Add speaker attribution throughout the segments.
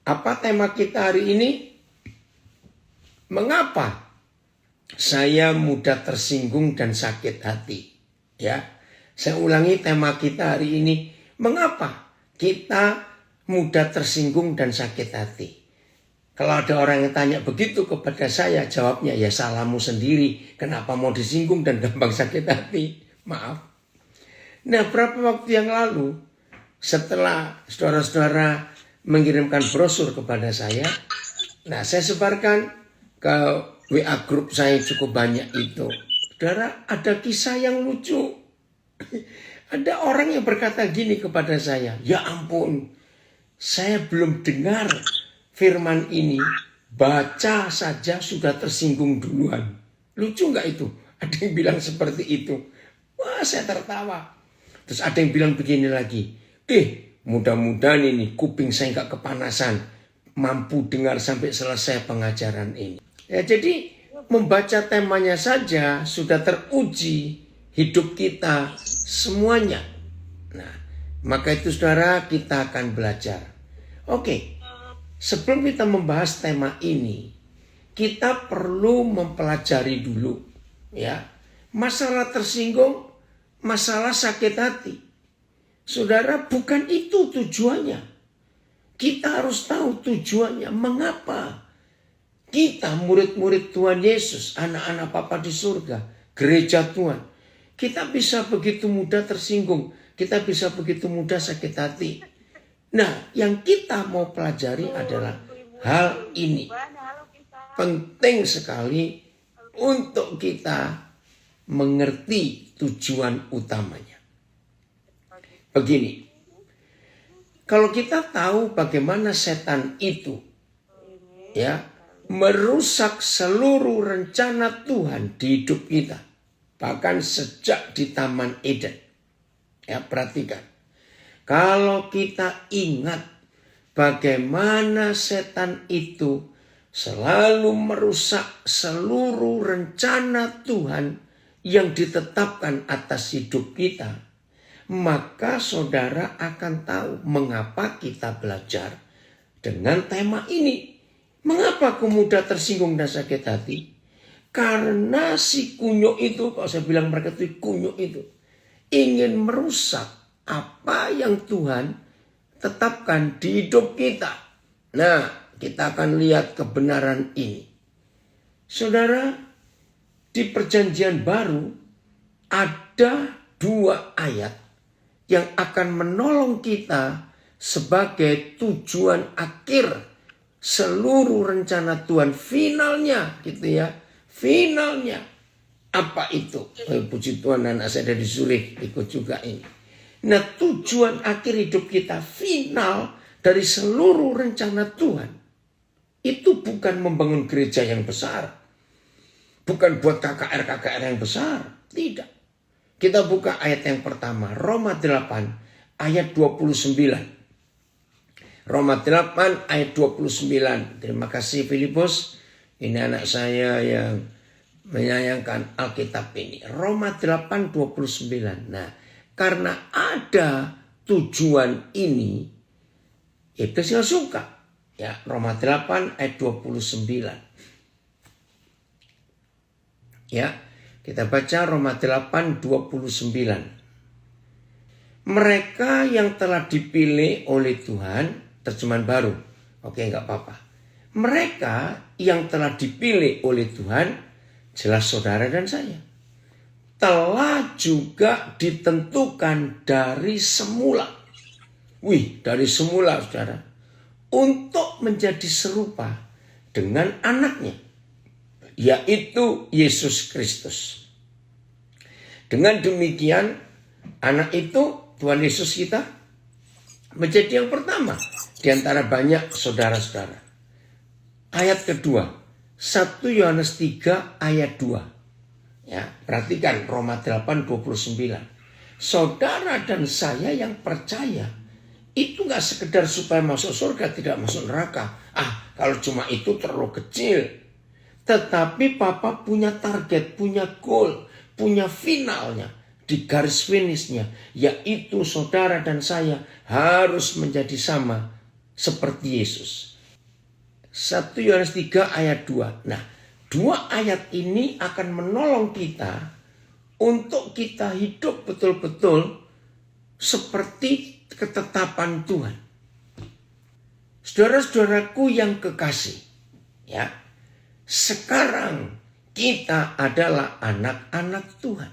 Speaker 1: Apa tema kita hari ini? Mengapa saya mudah tersinggung dan sakit hati? Ya, saya ulangi tema kita hari ini. Mengapa kita mudah tersinggung dan sakit hati? Kalau ada orang yang tanya begitu kepada saya, jawabnya ya salahmu sendiri. Kenapa mau disinggung dan gampang sakit hati? Maaf. Nah, berapa waktu yang lalu setelah saudara-saudara mengirimkan brosur kepada saya, nah saya sebarkan ke WA grup saya cukup banyak itu. Saudara, ada kisah yang lucu. Ada orang yang berkata gini kepada saya, ya ampun, saya belum dengar firman ini, baca saja sudah tersinggung duluan. Lucu nggak itu? Ada yang bilang seperti itu. Wah, saya tertawa. Terus ada yang bilang begini lagi, mudah-mudahan ini kuping saya nggak kepanasan, mampu dengar sampai selesai pengajaran ini. Ya, jadi membaca temanya saja sudah teruji hidup kita semuanya. Nah, maka itu saudara, kita akan belajar. Oke, sebelum kita membahas tema ini, kita perlu mempelajari dulu, ya, masalah tersinggung, masalah sakit hati. Saudara, bukan itu tujuannya. Kita harus tahu tujuannya. Mengapa kita murid-murid Tuhan Yesus, anak-anak Bapa di surga, gereja Tuhan, kita bisa begitu mudah tersinggung, kita bisa begitu mudah sakit hati. Nah, yang kita mau pelajari adalah hal ini. Penting sekali untuk kita mengerti tujuan utamanya. Begini, kalau kita tahu bagaimana setan itu, ya, merusak seluruh rencana Tuhan di hidup kita, bahkan sejak di Taman Eden. Ya, perhatikan. Kalau kita ingat bagaimana setan itu selalu merusak seluruh rencana Tuhan yang ditetapkan atas hidup kita, maka saudara akan tahu mengapa kita belajar dengan tema ini. Mengapa aku mudah tersinggung dan sakit hati? Karena si kunyuk itu, kalau saya bilang mereka itu kunyuk itu, ingin merusak apa yang Tuhan tetapkan di hidup kita. Nah, kita akan lihat kebenaran ini. Saudara, di Perjanjian Baru ada 2 ayat yang akan menolong kita sebagai tujuan akhir seluruh rencana Tuhan, finalnya gitu ya. Finalnya apa itu? Puji Tuhan, anak saya dari Zurich ikut juga ini. Nah, tujuan akhir hidup kita, final dari seluruh rencana Tuhan, itu bukan membangun gereja yang besar, bukan buat KKR yang besar, tidak. Kita buka ayat yang pertama, Roma 8 ayat 29. Roma 8 ayat 29. Terima kasih Filipus. Ini anak saya yang menyayangkan Alkitab ini. Roma 8 29. Nah, karena ada tujuan ini, iblis nggak suka. Ya, Roma 8 ayat 29. Ya, kita baca Roma 8 29. Mereka yang telah dipilih oleh Tuhan, terjemahan baru. Oke, enggak apa-apa. Mereka yang telah dipilih oleh Tuhan, jelas saudara dan saya, telah juga ditentukan dari semula. Dari semula saudara. Untuk menjadi serupa dengan anaknya, yaitu Yesus Kristus. Dengan demikian, anak itu, Tuhan Yesus kita, menjadi yang pertama di antara banyak saudara-saudara. Ayat kedua, 1 Yohanes 3 ayat 2. Ya, perhatikan Roma 8 29. Saudara dan saya yang percaya itu gak sekedar supaya masuk surga, tidak masuk neraka. Kalau cuma itu terlalu kecil. Tetapi Papa punya target, punya goal, punya finalnya, di garis finishnya, yaitu saudara dan saya harus menjadi sama seperti Yesus. 1 Yohanes 3 ayat 2. Nah, 2 ayat ini akan menolong kita untuk kita hidup betul-betul seperti ketetapan Tuhan. Saudara-saudaraku yang kekasih, ya, sekarang kita adalah anak-anak Tuhan.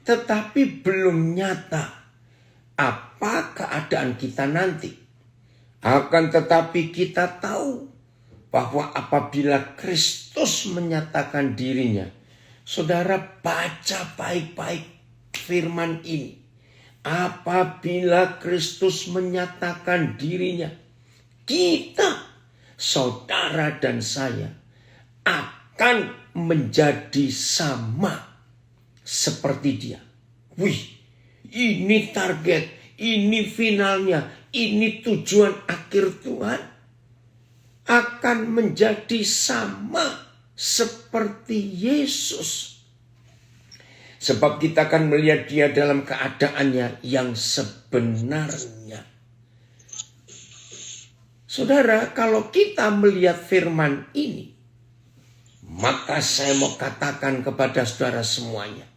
Speaker 1: Tetapi belum nyata apa keadaan kita nanti. Akan tetapi kita tahu bahwa apabila Kristus menyatakan dirinya, saudara baca baik-baik firman ini. Apabila Kristus menyatakan dirinya, kita, saudara dan saya, akan menjadi sama seperti dia. Wih, ini target, ini finalnya. Ini tujuan akhir Tuhan, akan menjadi sama seperti Yesus. Sebab kita akan melihat dia dalam keadaannya yang sebenarnya. Saudara, kalau kita melihat firman ini, maka saya mau katakan kepada saudara semuanya,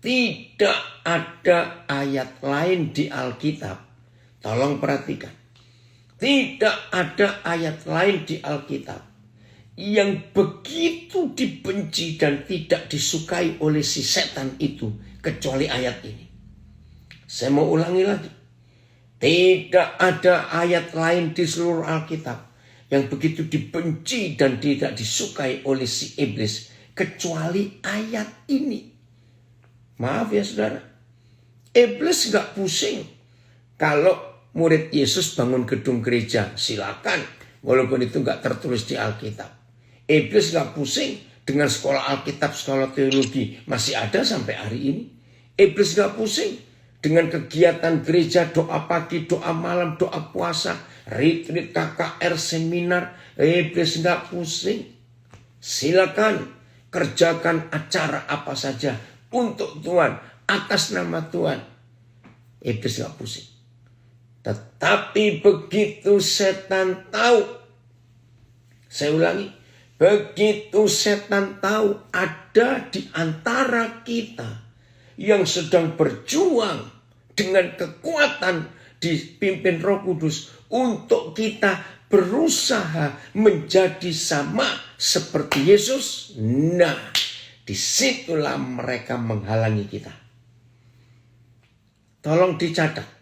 Speaker 1: tidak ada ayat lain di Alkitab. Tolong perhatikan. Tidak ada ayat lain di Alkitab yang begitu dibenci dan tidak disukai oleh si setan itu kecuali ayat ini. Saya mau ulangi lagi. Tidak ada ayat lain di seluruh Alkitab yang begitu dibenci dan tidak disukai oleh si iblis kecuali ayat ini. Maaf ya saudara. Iblis gak pusing kalau murid Yesus bangun gedung gereja, silakan. Walaupun itu nggak tertulis di Alkitab. Iblis nggak pusing dengan sekolah Alkitab, sekolah teologi. Masih ada sampai hari ini. Iblis nggak pusing dengan kegiatan gereja, doa pagi, doa malam, doa puasa, retreat, KKR, seminar. Iblis nggak pusing. Silakan kerjakan acara apa saja untuk Tuhan, atas nama Tuhan. Iblis nggak pusing. Tetapi begitu setan tahu, saya ulangi, begitu setan tahu ada di antara kita yang sedang berjuang dengan kekuatan dipimpin Roh Kudus untuk kita berusaha menjadi sama seperti Yesus. Nah, disitulah mereka menghalangi kita. Tolong dicatat.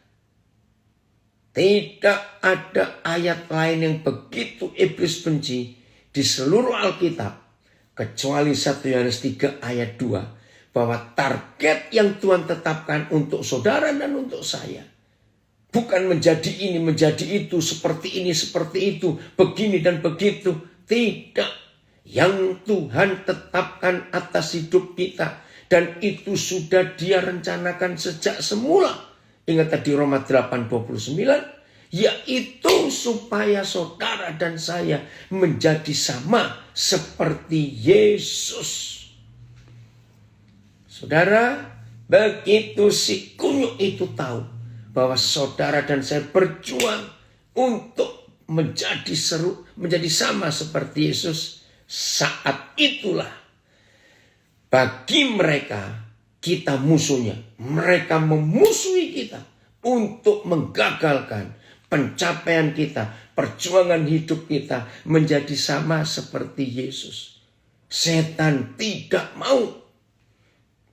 Speaker 1: Tidak ada ayat lain yang begitu iblis benci di seluruh Alkitab kecuali 1 Yohanes 3 ayat 2 bahwa target yang Tuhan tetapkan untuk saudara dan untuk saya bukan menjadi ini, menjadi itu, seperti ini, seperti itu, begini dan begitu. Tidak. Yang Tuhan tetapkan atas hidup kita dan itu sudah Dia rencanakan sejak semula. Ingat tadi Roma 8:29, yaitu supaya saudara dan saya menjadi sama seperti Yesus. Saudara, begitu si kunyuk itu tahu bahwa saudara dan saya berjuang untuk menjadi sama seperti Yesus, saat itulah bagi mereka kita musuhnya. Mereka memusuhi kita untuk menggagalkan pencapaian kita, perjuangan hidup kita menjadi sama seperti Yesus. Setan tidak mau.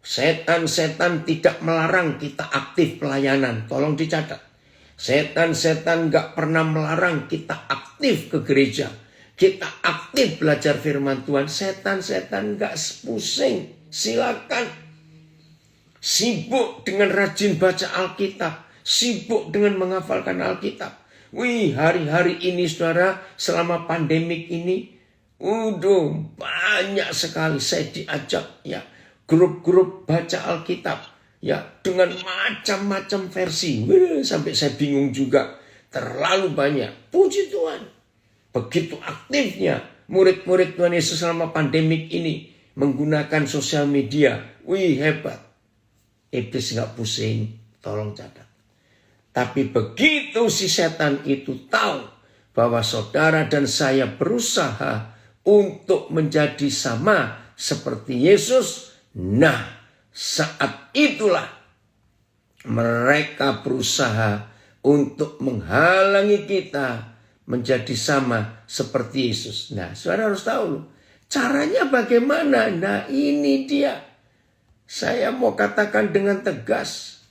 Speaker 1: Setan tidak melarang kita aktif pelayanan. Tolong dicatat. Setan gak pernah melarang kita aktif ke gereja. Kita aktif belajar firman Tuhan. Setan gak pusing. Silakan. Sibuk dengan rajin baca Alkitab. Sibuk dengan menghafalkan Alkitab. Wih, hari-hari ini saudara, selama pandemik ini, banyak sekali saya diajak ya grup-grup baca Alkitab ya dengan macam-macam versi. Sampai saya bingung juga. Terlalu banyak. Puji Tuhan. Begitu aktifnya murid-murid Tuhan Yesus selama pandemik ini menggunakan sosial media. Wih, hebat. Iblis gak pusing. Tolong catat. Tapi begitu si setan itu tahu bahwa saudara dan saya berusaha untuk menjadi sama seperti Yesus, nah saat itulah mereka berusaha untuk menghalangi kita menjadi sama seperti Yesus. Nah, saudara harus tahu loh, caranya bagaimana? Nah, ini dia. Saya mau katakan dengan tegas.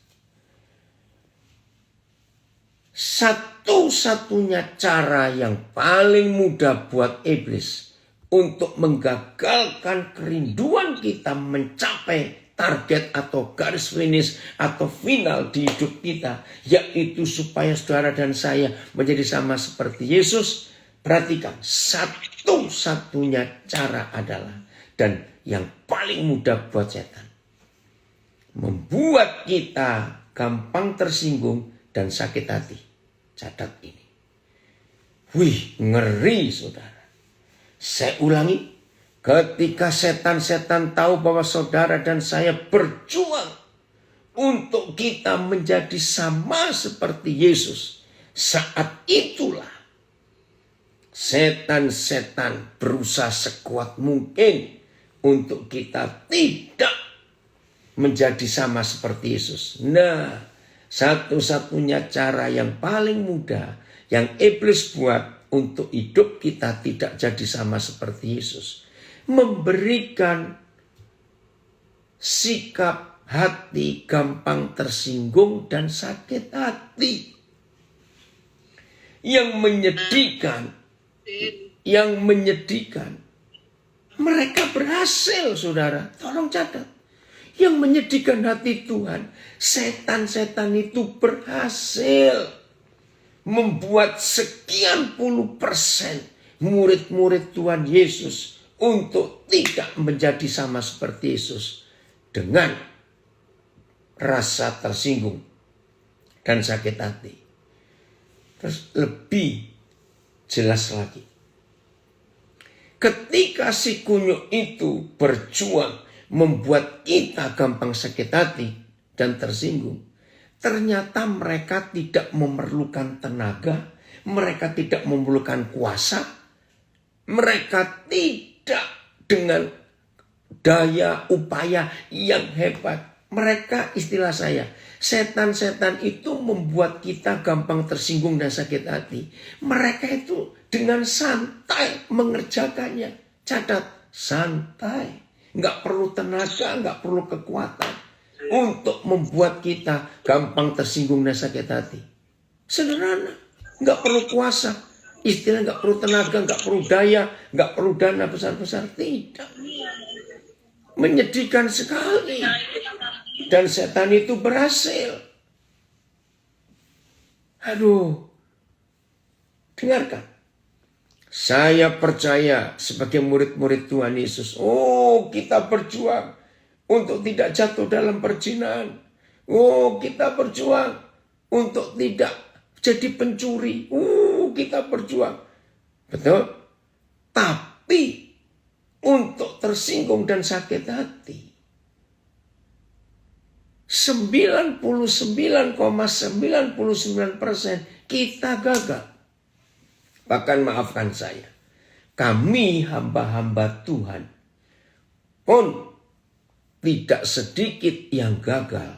Speaker 1: Satu-satunya cara yang paling mudah buat iblis untuk menggagalkan kerinduan kita mencapai target atau garis finish atau final di hidup kita, yaitu supaya saudara dan saya menjadi sama seperti Yesus. Perhatikan, satu-satunya cara adalah, dan yang paling mudah buat setan, membuat kita gampang tersinggung dan sakit hati. Catat ini. Wih, ngeri saudara. Saya ulangi. Ketika setan-setan tahu bahwa saudara dan saya berjuang untuk kita menjadi sama seperti Yesus, saat itulah setan-setan berusaha sekuat mungkin untuk kita tidak menjadi sama seperti Yesus. Nah, satu-satunya cara yang paling mudah yang iblis buat untuk hidup kita tidak jadi sama seperti Yesus, memberikan sikap hati gampang tersinggung dan sakit hati. Yang menyedihkan, mereka berhasil saudara. Tolong catat. Yang menyedihkan hati Tuhan, setan-setan itu berhasil membuat sekian puluh persen murid-murid Tuhan Yesus untuk tidak menjadi sama seperti Yesus dengan rasa tersinggung dan sakit hati. Terus lebih jelas lagi, ketika si kunyuk itu berjuang membuat kita gampang sakit hati dan tersinggung, ternyata mereka tidak memerlukan tenaga, mereka tidak memerlukan kuasa, mereka tidak dengan daya upaya yang hebat. Mereka, istilah saya, setan-setan itu membuat kita gampang tersinggung dan sakit hati. Mereka itu dengan santai mengerjakannya. Catat, santai. Nggak perlu tenaga, nggak perlu kekuatan untuk membuat kita gampang tersinggung dan sakit hati. Sederhana, nggak perlu kuasa. Istilah nggak perlu tenaga, nggak perlu daya, nggak perlu dana besar-besar. Tidak. Menyedihkan sekali. Dan setan itu berhasil. Aduh. Dengarkan. Saya percaya sebagai murid-murid Tuhan Yesus. Oh, kita berjuang untuk tidak jatuh dalam perzinahan. Oh, kita berjuang untuk tidak jadi pencuri. Kita berjuang. Betul? Tapi untuk tersinggung dan sakit hati, 99,99% kita gagal. Bahkan maafkan saya, kami hamba-hamba Tuhan pun tidak sedikit yang gagal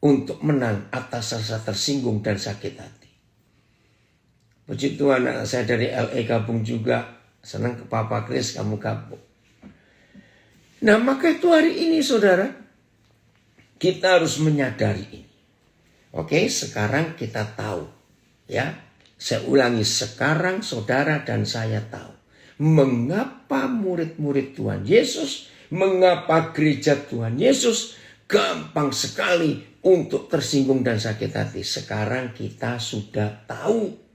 Speaker 1: untuk menang atas rasa tersinggung dan sakit hati. Puji Tuhan, anak saya dari LA gabung juga. Senang ke Papa Chris kamu gabung. Nah, maka itu hari ini saudara, kita harus menyadari ini. Oke, sekarang kita tahu. Ya, saya ulangi, sekarang saudara dan saya tahu. Mengapa murid-murid Tuhan Yesus, mengapa gereja Tuhan Yesus gampang sekali untuk tersinggung dan sakit hati. Sekarang kita sudah tahu.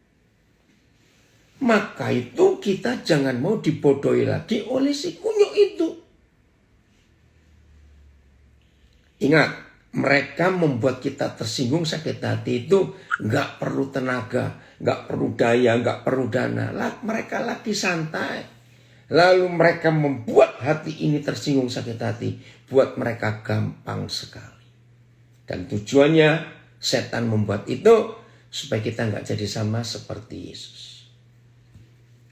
Speaker 1: Maka itu kita jangan mau dibodohi lagi oleh si kunyuk itu. Ingat, mereka membuat kita tersinggung sakit hati itu gak perlu tenaga, gak perlu daya, gak perlu dana. Mereka lagi santai. Lalu mereka membuat hati ini tersinggung sakit hati. Buat mereka gampang sekali. Dan tujuannya setan membuat itu supaya kita nggak jadi sama seperti Yesus.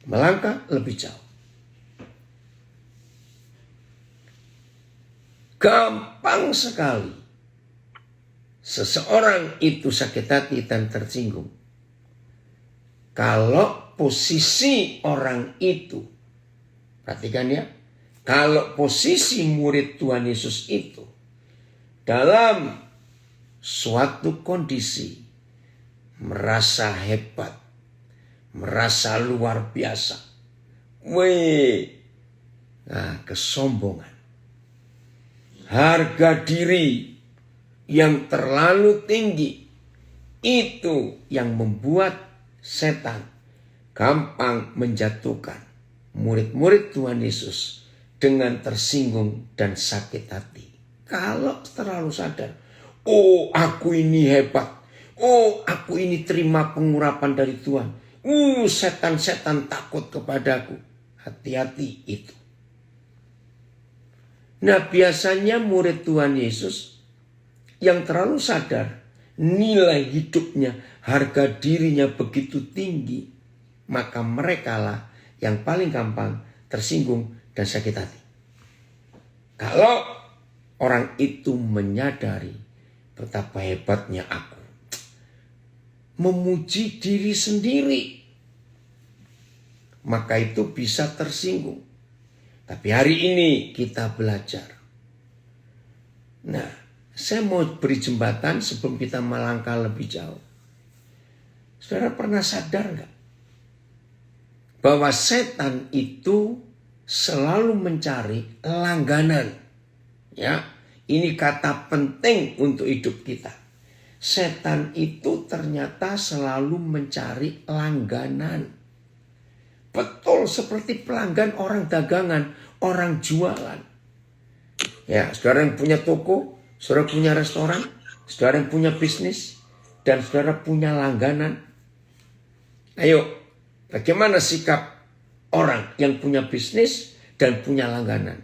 Speaker 1: Melangkah lebih jauh. Gampang sekali seseorang itu sakit hati dan tersinggung kalau posisi orang itu, perhatikan ya, kalau posisi murid Tuhan Yesus itu dalam suatu kondisi merasa hebat, merasa luar biasa, kesombongan, harga diri yang terlalu tinggi, itu yang membuat setan gampang menjatuhkan murid-murid Tuhan Yesus dengan tersinggung dan sakit hati. Kalau terlalu sadar, oh aku ini hebat, oh aku ini terima pengurapan dari Tuhan, setan-setan takut kepadaku. Hati-hati itu. Nah biasanya murid Tuhan Yesus yang terlalu sadar nilai hidupnya, harga dirinya begitu tinggi, maka merekalah yang paling gampang tersinggung dan sakit hati. Kalau orang itu menyadari betapa hebatnya aku, memuji diri sendiri, maka itu bisa tersinggung. Tapi hari ini kita belajar. Nah, saya mau beri jembatan sebelum kita melangkah lebih jauh. Saudara pernah sadar nggak bahwa setan itu selalu mencari langganan? Ya, ini kata penting untuk hidup kita. Setan itu ternyata selalu mencari langganan. Betul seperti pelanggan orang dagangan, orang jualan. Ya, saudara yang punya toko, saudara punya restoran, saudara yang punya bisnis, dan saudara punya langganan. Ayo, bagaimana sikap orang yang punya bisnis dan punya langganan?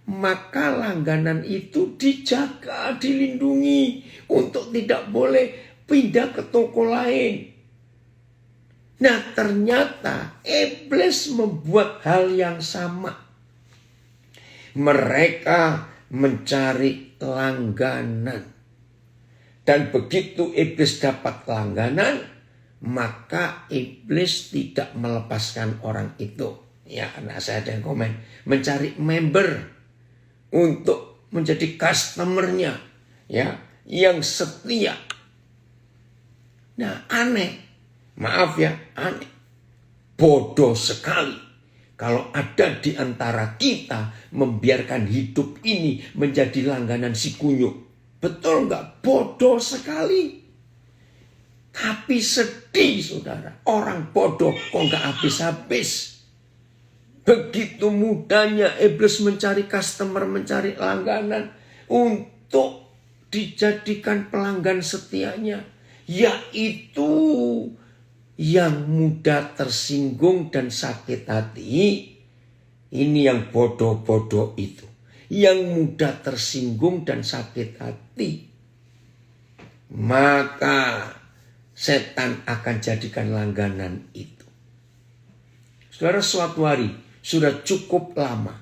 Speaker 1: Maka langganan itu dijaga, dilindungi untuk tidak boleh pindah ke toko lain. Nah ternyata iblis membuat hal yang sama. Mereka mencari langganan. Dan begitu iblis dapat langganan, maka iblis tidak melepaskan orang itu. Ya, anak saya ada yang komen, mencari member untuk menjadi customernya, ya, yang setia. Nah, aneh. Maaf ya, aneh. Bodoh sekali kalau ada di antara kita membiarkan hidup ini menjadi langganan si kunyuk. Betul nggak? Bodoh sekali. Tapi sedih saudara. Orang bodoh kok nggak habis-habis. Begitu mudahnya iblis mencari customer, mencari langganan untuk dijadikan pelanggan setianya. Yaitu yang mudah tersinggung dan sakit hati. Ini yang bodoh-bodoh itu. Yang mudah tersinggung dan sakit hati. Maka setan akan jadikan langganan itu. Saudara, suatu hari sudah cukup lama.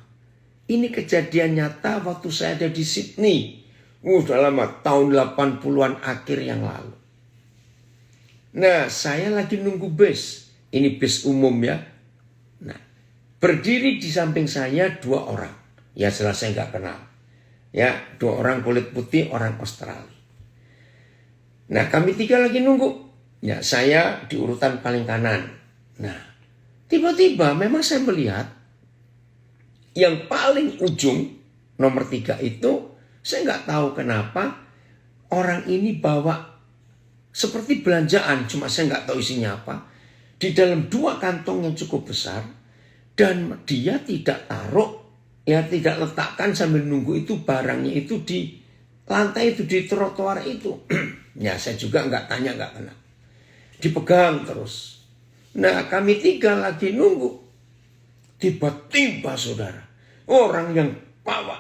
Speaker 1: Ini kejadian nyata waktu saya ada di Sydney. Sudah lama, tahun 80-an akhir yang lalu. Nah, saya lagi nunggu bus. Ini bus umum ya. Nah, berdiri di samping saya 2 orang. Ya jelas saya nggak kenal. Ya, 2 orang kulit putih, orang Australia. Nah, kami 3 lagi nunggu. Ya, saya di urutan paling kanan. Nah, tiba-tiba memang saya melihat yang paling ujung, nomor 3 itu, saya nggak tahu kenapa orang ini bawa seperti belanjaan, cuma saya nggak tahu isinya apa. Di dalam 2 kantong yang cukup besar. Dan dia tidak taruh, ya tidak letakkan sambil nunggu itu barangnya itu di lantai itu, di trotoar itu. Ya saya juga nggak tanya, nggak kenal. Dipegang terus. Nah kami 3 lagi nunggu. Tiba-tiba saudara, orang yang bawa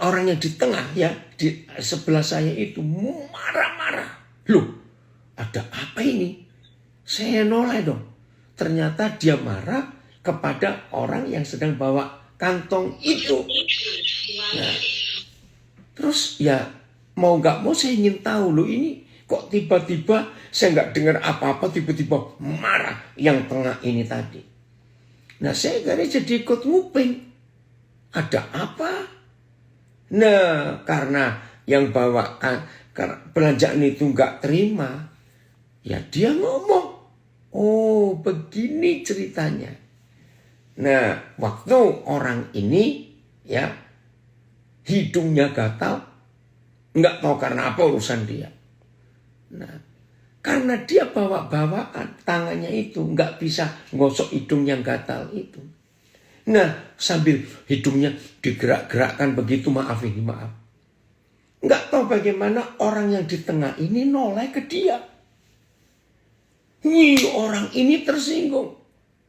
Speaker 1: orang yang di tengah ya, di sebelah saya itu marah-marah. Loh, ada apa ini? Saya noleh dong. Ternyata dia marah kepada orang yang sedang bawa kantong itu. Nah, terus ya mau gak mau saya ingin tahu, loh ini kok tiba-tiba saya nggak dengar apa-apa, tiba-tiba marah yang tengah ini tadi. Nah saya jadi ikut nguping. Ada apa? Nah karena yang bawa belanjaan itu nggak terima, ya dia ngomong, oh begini ceritanya. Nah waktu orang ini ya hidungnya gatal, nggak tahu karena apa urusan dia. Nah karena dia bawa-bawaan tangannya itu nggak bisa ngosok hidung yang gatal itu. Nah sambil hidungnya digerak-gerakkan begitu, maaf. Nggak tahu bagaimana orang yang di tengah ini noleh ke dia. Wih, orang ini tersinggung.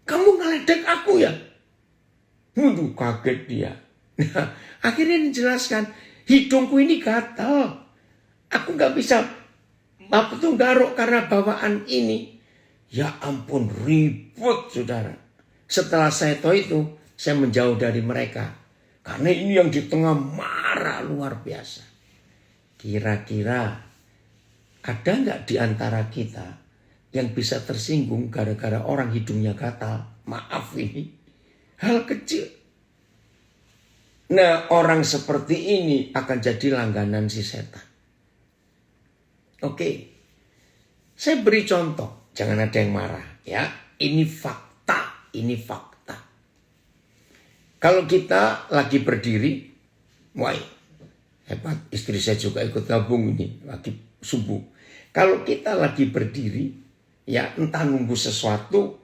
Speaker 1: Kamu ngeledek aku ya? Waduh, kaget dia. Nah, akhirnya dijelaskan, hidungku ini gatal. Aku nggak bisa garuk karena bawaan ini. Ya ampun, ribut saudara. Setelah saya tahu itu, saya menjauh dari mereka. Karena ini yang di tengah marah luar biasa. Kira-kira ada nggak di antara kita yang bisa tersinggung gara-gara orang hidungnya gatal? Maaf ini, hal kecil. Nah orang seperti ini akan jadi langganan si setan. Oke, saya beri contoh, jangan ada yang marah ya. Ini fakta. Kalau kita lagi berdiri, wah hebat, istri saya juga ikut gabung ini, lagi subuh. Kalau kita lagi berdiri, ya entah nunggu sesuatu,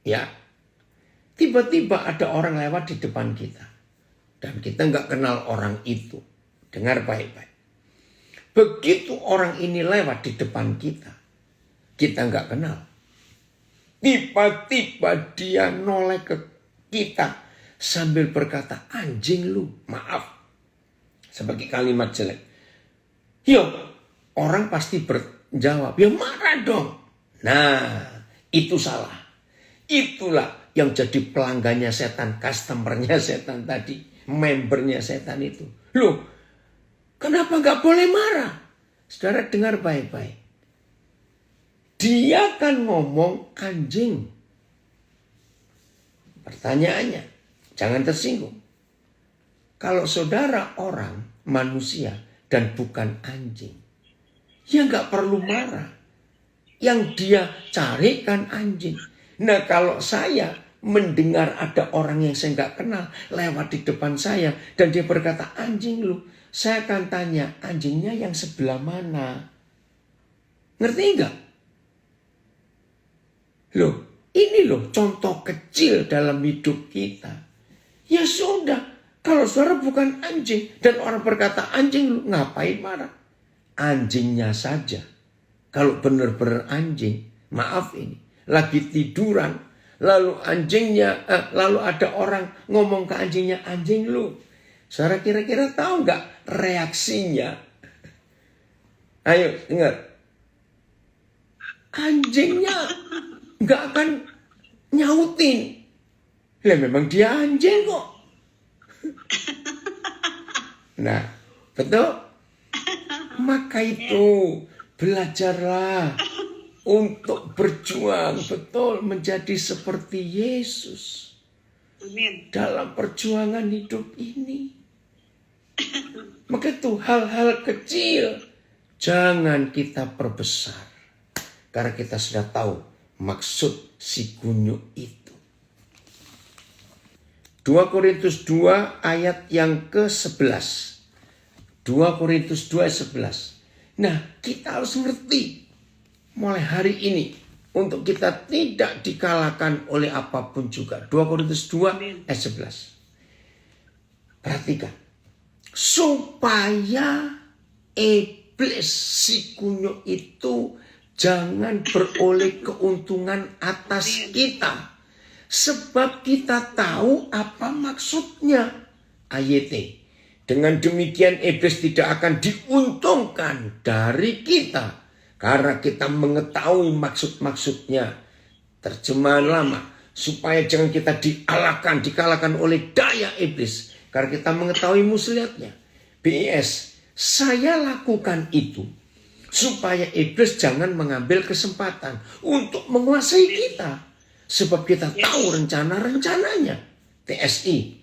Speaker 1: ya tiba-tiba ada orang lewat di depan kita. Dan kita nggak kenal orang itu. Dengar baik-baik. Begitu orang ini lewat di depan kita nggak kenal. Tiba-tiba dia noleh ke kita sambil berkata, anjing lu, maaf. Sebagai kalimat jelek. Yo, orang pasti berjawab, ya marah dong. Nah, itu salah. Itulah yang jadi pelanggannya setan, customernya setan tadi, membernya setan itu. Loh, kenapa nggak boleh marah? Saudara dengar baik-baik. Dia kan ngomong anjing. Pertanyaannya, jangan tersinggung. Kalau saudara orang, manusia, dan bukan anjing, ya nggak perlu marah. Yang dia carikan anjing. Nah kalau saya mendengar ada orang yang saya nggak kenal lewat di depan saya dan dia berkata anjing lu, saya akan tanya anjingnya yang sebelah mana? Ngerti nggak? Loh, ini loh contoh kecil dalam hidup kita. Ya sudah, kalau saudara bukan anjing dan orang berkata anjing lu, ngapain marah? Anjingnya saja. Kalau benar-benar anjing, maaf ini, lagi tiduran, lalu lalu ada orang ngomong ke anjingnya, anjing lu. Saudara kira-kira tahu nggak reaksinya? Ayo dengar. Anjingnya nggak akan nyautin. Lah memang dia anjing kok. Nah, betul? Maka itu belajarlah untuk berjuang betul menjadi seperti Yesus.
Speaker 2: Amin.
Speaker 1: Dalam perjuangan hidup ini. Maka itu hal-hal kecil jangan kita perbesar. Karena kita sudah tahu maksud si kunyuk itu. 2 Korintus 2 ayat yang ke-11. 2 Korintus 2 ayat 11. Nah kita harus ngerti mulai hari ini untuk kita tidak dikalahkan oleh apapun juga. 2 Korintus 2 ayat 11. Perhatikan. Supaya iblis si kunyuk itu jangan beroleh keuntungan atas kita. Sebab kita tahu apa maksudnya. AYT. Dengan demikian iblis tidak akan diuntungkan dari kita. Karena kita mengetahui maksud-maksudnya. Terjemahan lama. Supaya jangan kita dikalahkan oleh daya iblis. Karena kita mengetahui muslihatnya. BIS, saya lakukan itu. Supaya iblis jangan mengambil kesempatan untuk menguasai kita. Sebab kita tahu rencana-rencananya. TSI.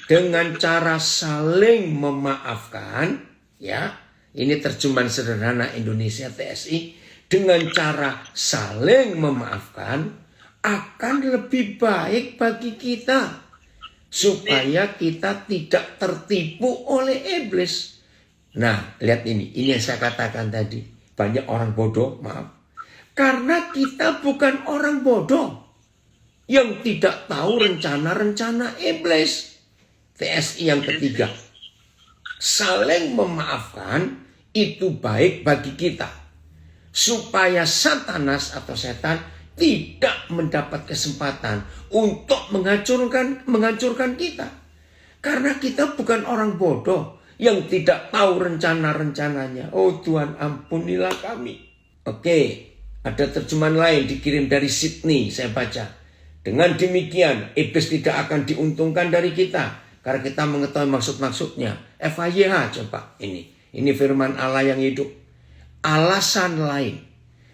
Speaker 1: Dengan cara saling memaafkan, ya, ini terjemahan sederhana Indonesia TSI, dengan cara saling memaafkan akan lebih baik bagi kita supaya kita tidak tertipu oleh iblis. Nah, lihat ini yang saya katakan tadi, banyak orang bodoh, maaf, karena kita bukan orang bodoh yang tidak tahu rencana-rencana iblis. TSI yang ketiga, saling memaafkan itu baik bagi kita. Supaya Satanas atau setan tidak mendapat kesempatan untuk menghancurkan kita. Karena kita bukan orang bodoh yang tidak tahu rencana-rencananya. Oh Tuhan, ampunilah kami. Oke, ada terjemahan lain dikirim dari Sydney, saya baca. Dengan demikian, iblis tidak akan diuntungkan dari kita. Karena kita mengetahui maksud-maksudnya. FAYH coba ini. Ini firman Allah yang hidup. Alasan lain.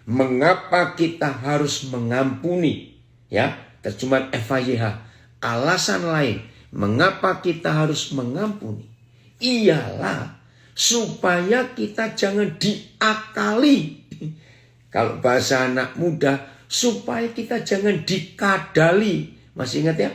Speaker 1: Mengapa kita harus mengampuni. Ya, terjemahan FAYH. Alasan lain. Mengapa kita harus mengampuni. Ialah supaya kita jangan diakali. Kalau bahasa anak muda, supaya kita jangan dikadali. Masih ingat ya?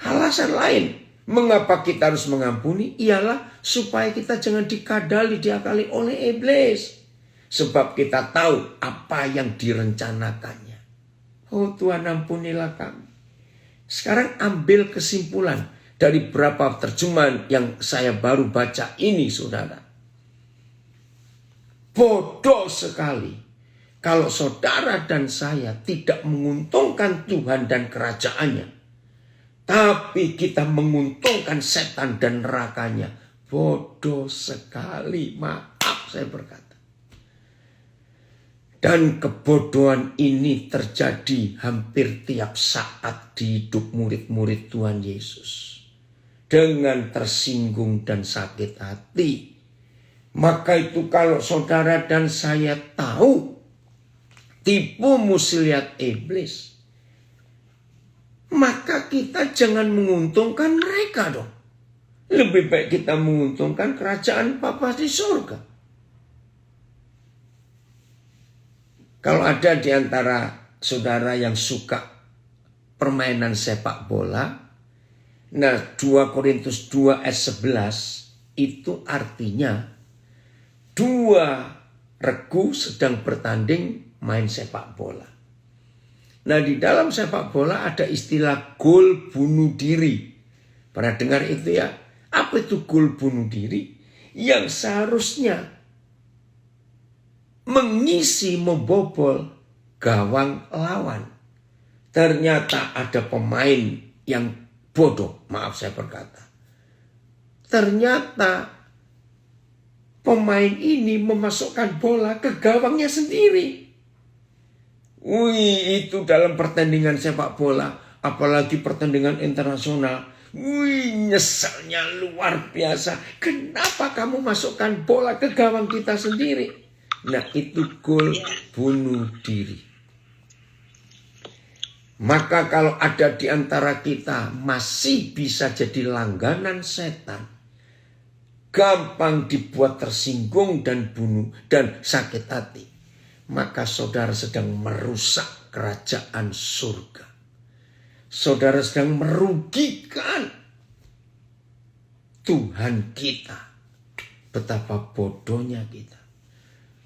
Speaker 1: Alasan lain, mengapa kita harus mengampuni, ialah supaya kita jangan diakali oleh iblis. Sebab kita tahu apa yang direncanakannya. Oh Tuhan, ampunilah kami. Sekarang ambil kesimpulan dari beberapa terjemahan yang saya baru baca ini, saudara. Bodoh sekali kalau saudara dan saya tidak menguntungkan Tuhan dan kerajaannya. Tapi kita menguntungkan setan dan nerakanya. Bodoh sekali. Maaf saya berkata. Dan kebodohan ini terjadi hampir tiap saat di hidup murid-murid Tuhan Yesus. Dengan tersinggung dan sakit hati. Maka itu kalau saudara dan saya tahu tipu muslihat iblis, maka kita jangan menguntungkan mereka dong. Lebih baik kita menguntungkan kerajaan Bapa di surga. Kalau ada di antara saudara yang suka permainan sepak bola, nah 2 Korintus 2 ayat 11 itu artinya dua regu sedang bertanding main sepak bola. Nah di dalam sepak bola ada istilah gol bunuh diri. Pernah dengar itu ya? Apa itu gol bunuh diri? Yang seharusnya mengisi membobol gawang lawan. Ternyata ada pemain yang bodoh. Maaf saya berkata. Ternyata pemain ini memasukkan bola ke gawangnya sendiri. Wih, itu dalam pertandingan sepak bola, apalagi pertandingan internasional. Wih, nyeselnya luar biasa. Kenapa kamu masukkan bola ke gawang kita sendiri? Nah, itu gol bunuh diri. Maka kalau ada di antara kita masih bisa jadi langganan setan, gampang dibuat tersinggung dan bunuh dan sakit hati, maka saudara sedang merusak kerajaan surga. Saudara sedang merugikan Tuhan kita. Betapa bodohnya kita.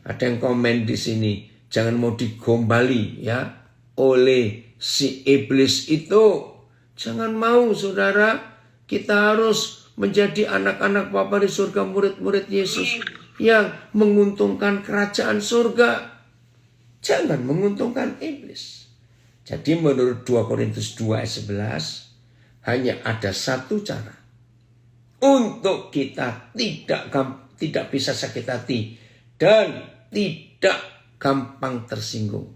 Speaker 1: Ada yang komen di sini, jangan mau digombali ya oleh si iblis itu. Jangan mau saudara, kita harus menjadi anak-anak Bapa di surga, murid-murid Yesus yang menguntungkan kerajaan surga. Jangan menguntungkan iblis. Jadi menurut 2 Korintus 2 ayat 11, hanya ada satu cara untuk kita tidak bisa sakit hati dan tidak gampang tersinggung,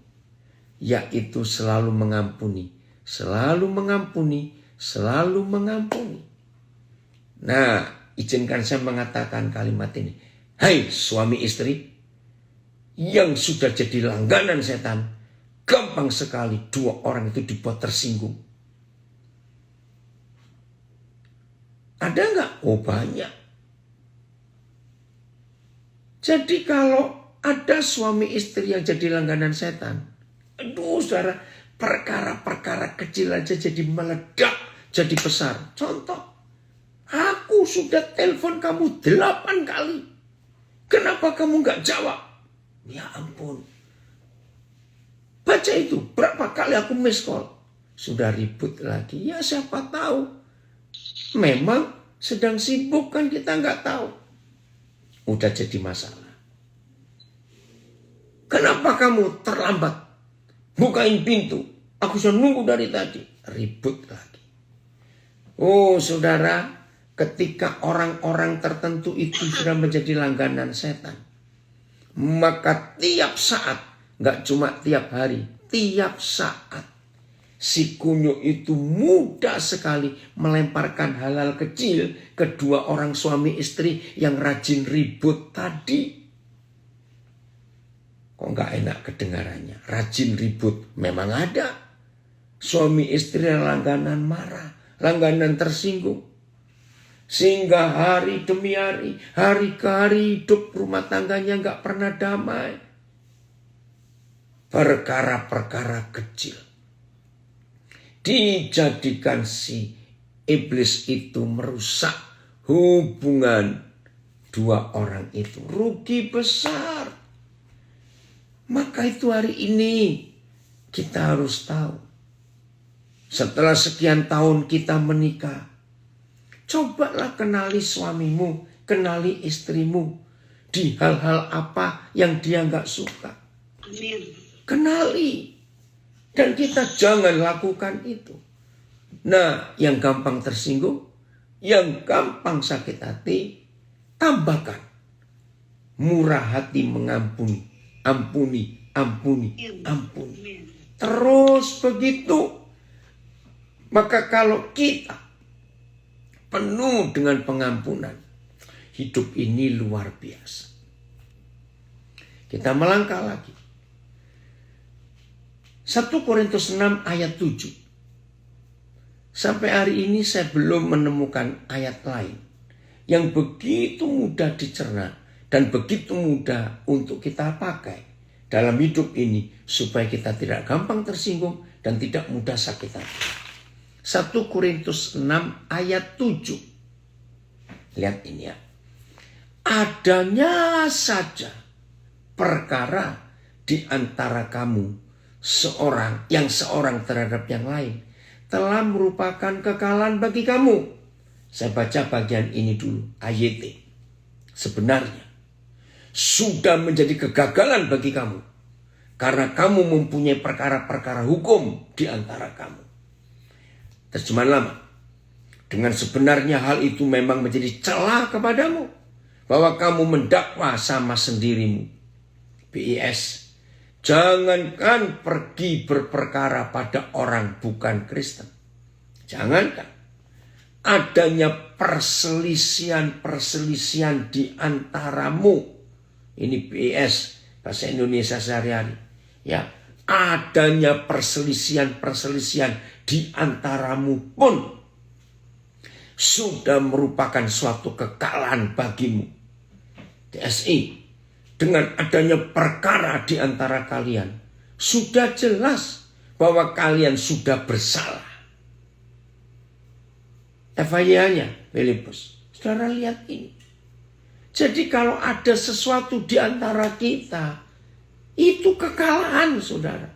Speaker 1: yaitu selalu mengampuni, selalu mengampuni, selalu mengampuni. Nah, izinkan saya mengatakan kalimat ini. Hai suami istri yang sudah jadi langganan setan, gampang sekali dua orang itu dibuat tersinggung. Ada nggak? Oh banyak. Jadi kalau ada suami istri yang jadi langganan setan, aduh saudara, perkara-perkara kecil aja jadi meledak, jadi besar. Contoh, aku sudah telepon kamu 8 kali. Kenapa kamu nggak jawab? Ya ampun. Baca itu, berapa kali aku miss call. Sudah ribut lagi. Ya siapa tahu. Memang sedang sibuk kan, kita nggak tahu. Udah jadi masalah. Kenapa kamu terlambat? Bukain pintu. Aku sudah nunggu dari tadi. Ribut lagi. Oh saudara, ketika orang-orang tertentu itu sudah menjadi langganan setan, maka tiap saat, gak cuma tiap hari, tiap saat, si kunyuk itu mudah sekali melemparkan hal-hal kecil ke dua orang suami istri yang rajin ribut tadi. Kok gak enak kedengarannya? Rajin ribut memang ada. Suami istri yang langganan marah, langganan tersinggung. Sehingga hari demi hari ke hari hidup rumah tangganya gak pernah damai. Perkara-perkara kecil dijadikan si iblis itu merusak hubungan dua orang itu. Rugi besar. Maka itu hari ini kita harus tahu. Setelah sekian tahun kita menikah, cobalah kenali suamimu, kenali istrimu di hal-hal apa yang dia gak suka.
Speaker 2: Amin.
Speaker 1: Kenali. Dan kita jangan lakukan itu. Nah, yang gampang tersinggung, yang gampang sakit hati, tambahkan murah hati mengampuni. Ampuni, ampuni, ampuni. Terus begitu. Maka kalau kita penuh dengan pengampunan, hidup ini luar biasa. Kita melangkah lagi. 1 Korintus 6 ayat 7. Sampai hari ini saya belum menemukan ayat lain yang begitu mudah dicerna dan begitu mudah untuk kita pakai dalam hidup ini supaya kita tidak gampang tersinggung dan tidak mudah sakit hati. 1 Korintus 6 ayat 7. Lihat ini ya. Adanya saja perkara di antara kamu seorang terhadap yang lain telah merupakan kekalahan bagi kamu. Saya baca bagian ini dulu, AYT. Sebenarnya sudah menjadi kegagalan bagi kamu karena kamu mempunyai perkara-perkara hukum di antara kamu. Terjemahan lama. Dengan sebenarnya hal itu memang menjadi celah kepadamu bahwa kamu mendakwa sama sendirimu. BIS. Jangankan pergi berperkara pada orang bukan Kristen. Jangankan adanya perselisihan di antaramu. Ini BS, bahasa Indonesia sehari-hari. Ya, adanya perselisihan di antaramu pun sudah merupakan suatu kekalahan bagimu. TSI. Dengan adanya perkara di antara kalian, sudah jelas bahwa kalian sudah bersalah. FYI-nya, Filipus. Saudara lihat ini. Jadi kalau ada sesuatu di antara kita, itu kekalahan, saudara.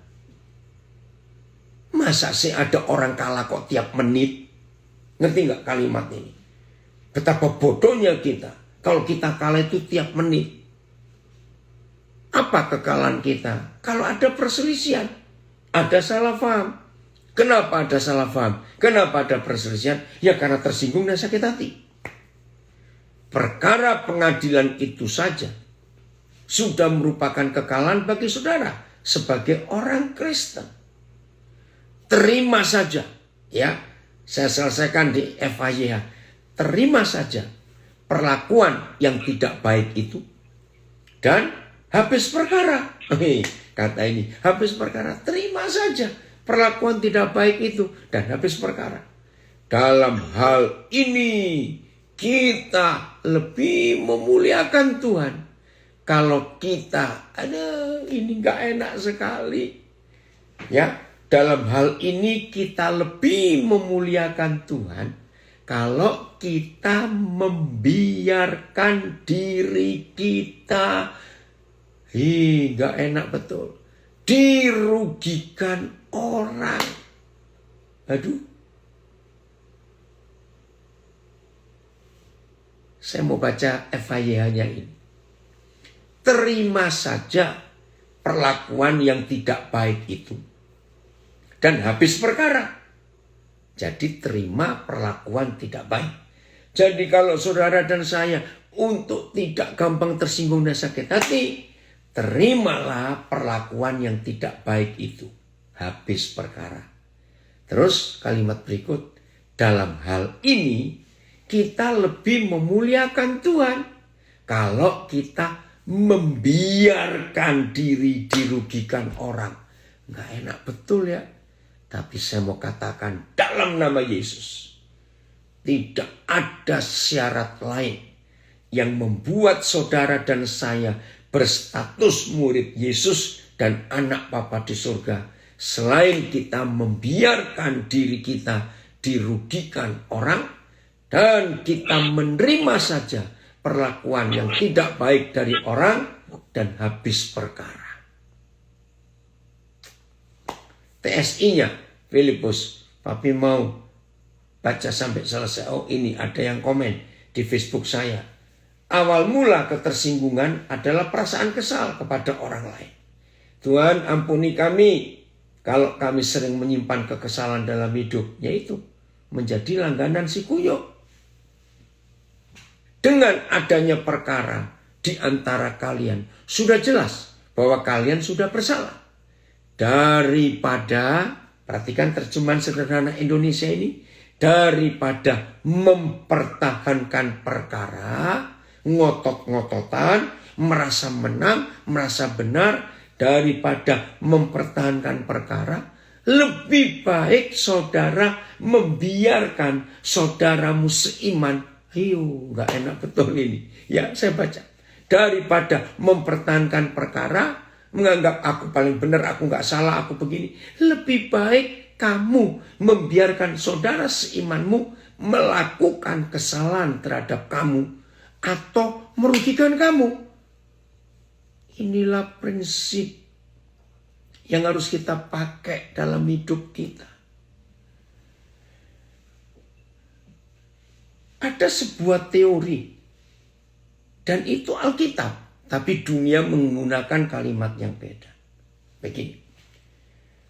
Speaker 1: Masa sih ada orang kalah kok tiap menit? Ngerti nggak kalimat ini? Betapa bodohnya kita kalau kita kalah itu tiap menit. Apa kekalahan kita? Kalau ada perselisihan, ada salah paham. Kenapa ada salah paham? Kenapa ada perselisihan? Ya karena tersinggung dan sakit hati. perkara pengadilan itu saja sudah merupakan kekalahan bagi saudara sebagai orang Kristen. Terima saja, ya. Saya selesaikan di FYH. Terima saja perlakuan yang tidak baik itu dan habis perkara. Kata ini, habis perkara. Terima saja perlakuan tidak baik itu dan habis perkara. Dalam hal ini kita lebih memuliakan Tuhan. Kalau kita, ini gak enak sekali. Ya, dalam hal ini kita lebih memuliakan Tuhan kalau kita membiarkan diri kita, gak enak betul, dirugikan orang. Aduh. Saya mau baca FYH-nya ini. Terima saja perlakuan yang tidak baik itu dan habis perkara. Jadi terima perlakuan tidak baik. Jadi kalau saudara dan saya untuk tidak gampang tersinggung dan sakit hati, terimalah perlakuan yang tidak baik itu. Habis perkara. Terus kalimat berikut. Dalam hal ini kita lebih memuliakan Tuhan kalau kita membiarkan diri dirugikan orang. Nggak enak betul ya. Tapi saya mau katakan dalam nama Yesus, tidak ada syarat lain yang membuat saudara dan saya berstatus murid Yesus dan anak Bapa di surga, selain kita membiarkan diri kita dirugikan orang dan kita menerima saja perlakuan yang tidak baik dari orang dan habis perkara. TSI-nya Filipus, Papi mau baca sampai selesai. Oh, ini ada yang komen di Facebook saya. Awal mula ketersinggungan adalah perasaan kesal kepada orang lain. Tuhan ampuni kami kalau kami sering menyimpan kekesalan dalam hidup, yaitu menjadi langganan si kuyuk. Dengan adanya perkara di antara kalian, sudah jelas bahwa kalian sudah bersalah. Daripada, perhatikan terjemahan sederhana Indonesia ini, daripada mempertahankan perkara, ngotot-ngototan, merasa menang, merasa benar, daripada mempertahankan perkara, lebih baik saudara membiarkan saudaramu seiman. Gak enak betul ini. Ya, saya baca. Daripada mempertahankan perkara, menganggap aku paling benar, aku gak salah, aku begini. Lebih baik kamu membiarkan saudara seimanmu melakukan kesalahan terhadap kamu atau merugikan kamu. Inilah prinsip yang harus kita pakai dalam hidup kita. Ada sebuah teori dan itu Alkitab, tapi dunia menggunakan kalimat yang beda. Begini,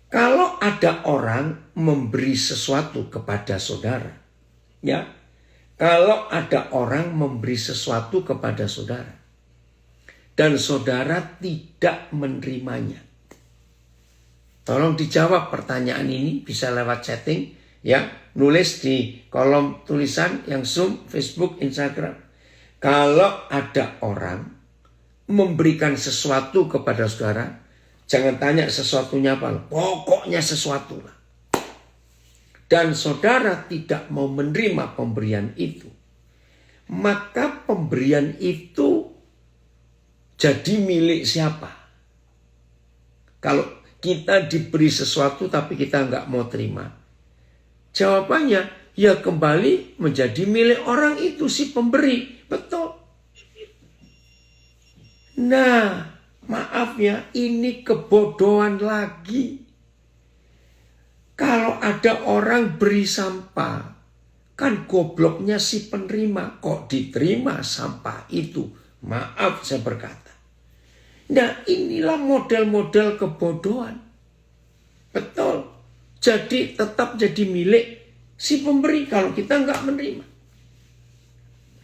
Speaker 1: kalau ada orang memberi sesuatu kepada saudara, ya, kalau ada orang memberi sesuatu kepada saudara dan saudara tidak menerimanya, tolong dijawab pertanyaan ini, bisa lewat chatting, ya. Nulis di kolom tulisan yang Zoom, Facebook, Instagram. Kalau ada orang memberikan sesuatu kepada saudara, jangan tanya sesuatunya apa, pokoknya sesuatu lah. Dan saudara tidak mau menerima pemberian itu, maka pemberian itu jadi milik siapa? Kalau kita diberi sesuatu tapi kita nggak mau terima, jawabannya, ya kembali menjadi milik orang itu, si pemberi. Betul. Nah, maaf ya, ini kebodohan lagi. Kalau ada orang beri sampah, kan gobloknya si penerima. Kok diterima sampah itu? Maaf saya berkata. Nah, inilah model-model kebodohan. Betul. Jadi tetap jadi milik si pemberi kalau kita nggak menerima.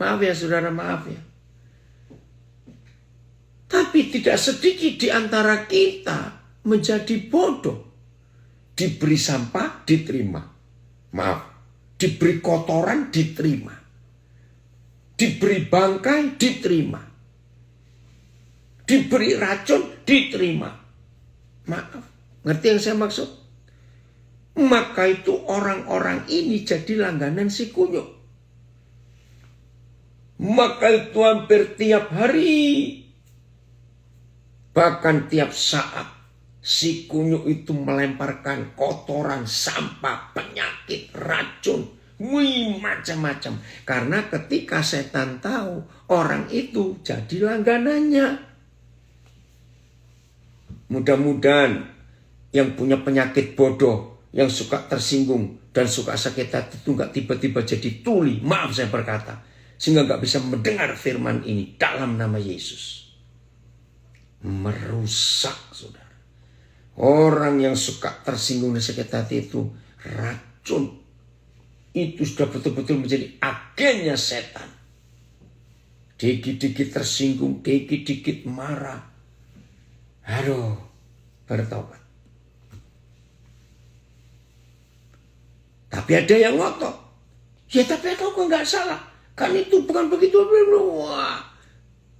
Speaker 1: Maaf ya saudara, maaf ya. Tapi tidak sedikit di antara kita menjadi bodoh. Diberi sampah, diterima. Maaf, diberi kotoran, diterima. Diberi bangkai, diterima. Diberi racun, diterima. Maaf, ngerti yang saya maksud? Maka itu orang-orang ini jadi langganan si kunyuk. Maka itu hampir tiap hari, bahkan tiap saat, si kunyuk itu melemparkan kotoran, sampah, penyakit, racun, macam-macam. Karena ketika setan tahu, orang itu jadi langganannya. Mudah-mudahan yang punya penyakit bodoh, yang suka tersinggung dan suka sakit hati itu gak tiba-tiba jadi tuli. Maaf saya berkata. Sehingga gak bisa mendengar firman ini dalam nama Yesus. Merusak, saudara. Orang yang suka tersinggung dan sakit hati itu racun. Itu sudah betul-betul menjadi agennya setan. Dikit-dikit tersinggung, dikit-dikit marah. Aduh, bertobat. Tapi ada yang ngotot. Ya tapi aku gak salah. Kan itu bukan begitu. Wah.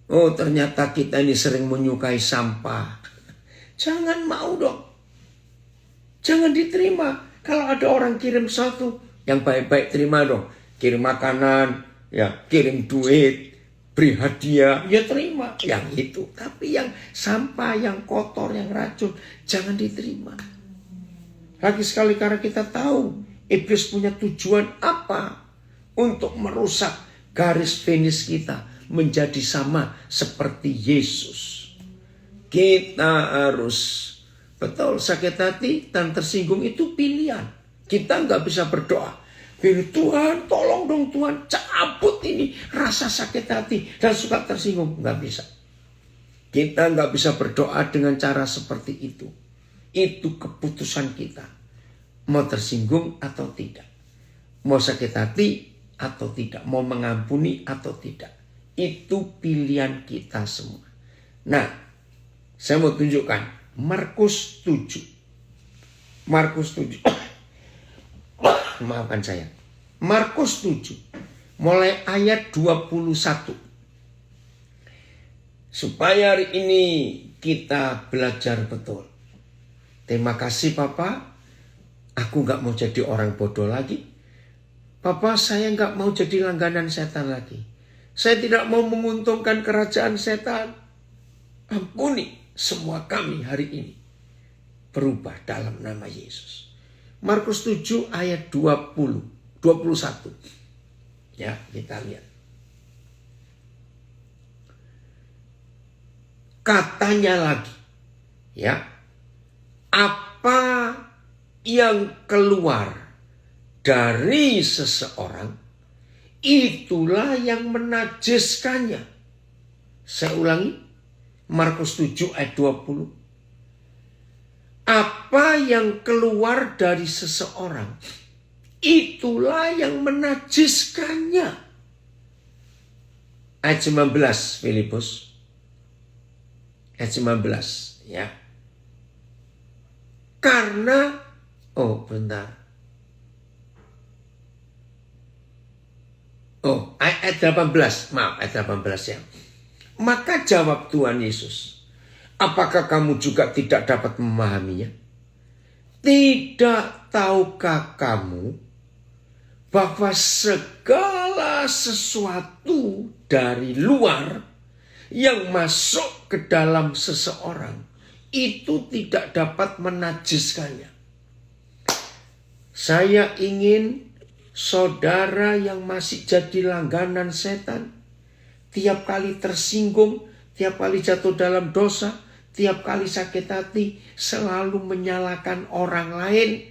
Speaker 1: Oh ternyata kita ini sering menyukai sampah. Jangan mau dong. Jangan diterima. Kalau ada orang kirim sesuatu, yang baik-baik terima dong. Kirim makanan, ya kirim duit, beri hadiah, ya terima. Yang itu. Tapi yang sampah, yang kotor, yang racun, jangan diterima. Lagi sekali karena kita tahu iblis punya tujuan apa? Untuk merusak garis finish kita menjadi sama seperti Yesus. Kita harus betul sakit hati dan tersinggung itu pilihan. Kita nggak bisa berdoa. Tuhan tolong dong Tuhan cabut ini rasa sakit hati dan suka tersinggung. Nggak bisa. Kita nggak bisa berdoa dengan cara seperti itu. Itu keputusan kita. Mau tersinggung atau tidak. Mau sakit hati atau tidak, mau mengampuni atau tidak. Itu pilihan kita semua. Nah, saya mau tunjukkan Markus 7. Markus 7. Maafkan saya. Markus 7. Mulai ayat 21. Supaya hari ini kita belajar betul. Terima kasih Papa. Aku gak mau jadi orang bodoh lagi. Papa, saya nggak mau jadi langganan setan lagi. Saya tidak mau menguntungkan kerajaan setan. Ampuni semua kami hari ini. Berubah dalam nama Yesus. Markus 7 ayat 21. Ya, kita lihat. Katanya lagi. Ya. Apa yang keluar dari seseorang, itulah yang menajiskannya. Saya ulangi, Markus 7 ayat 20. Apa yang keluar dari seseorang, itulah yang menajiskannya. Ayat 19, Filipus. Ayat 19, ya. Karena, oh bentar. Oh, ayat 18. Maaf, ayat 18 ya. Maka jawab Tuhan Yesus, apakah kamu juga tidak dapat memahaminya? Tidak tahukah kamu bahwa segala sesuatu dari luar yang masuk ke dalam seseorang itu tidak dapat menajiskannya? Saya ingin saudara yang masih jadi langganan setan, tiap kali tersinggung, tiap kali jatuh dalam dosa, tiap kali sakit hati, selalu menyalahkan orang lain,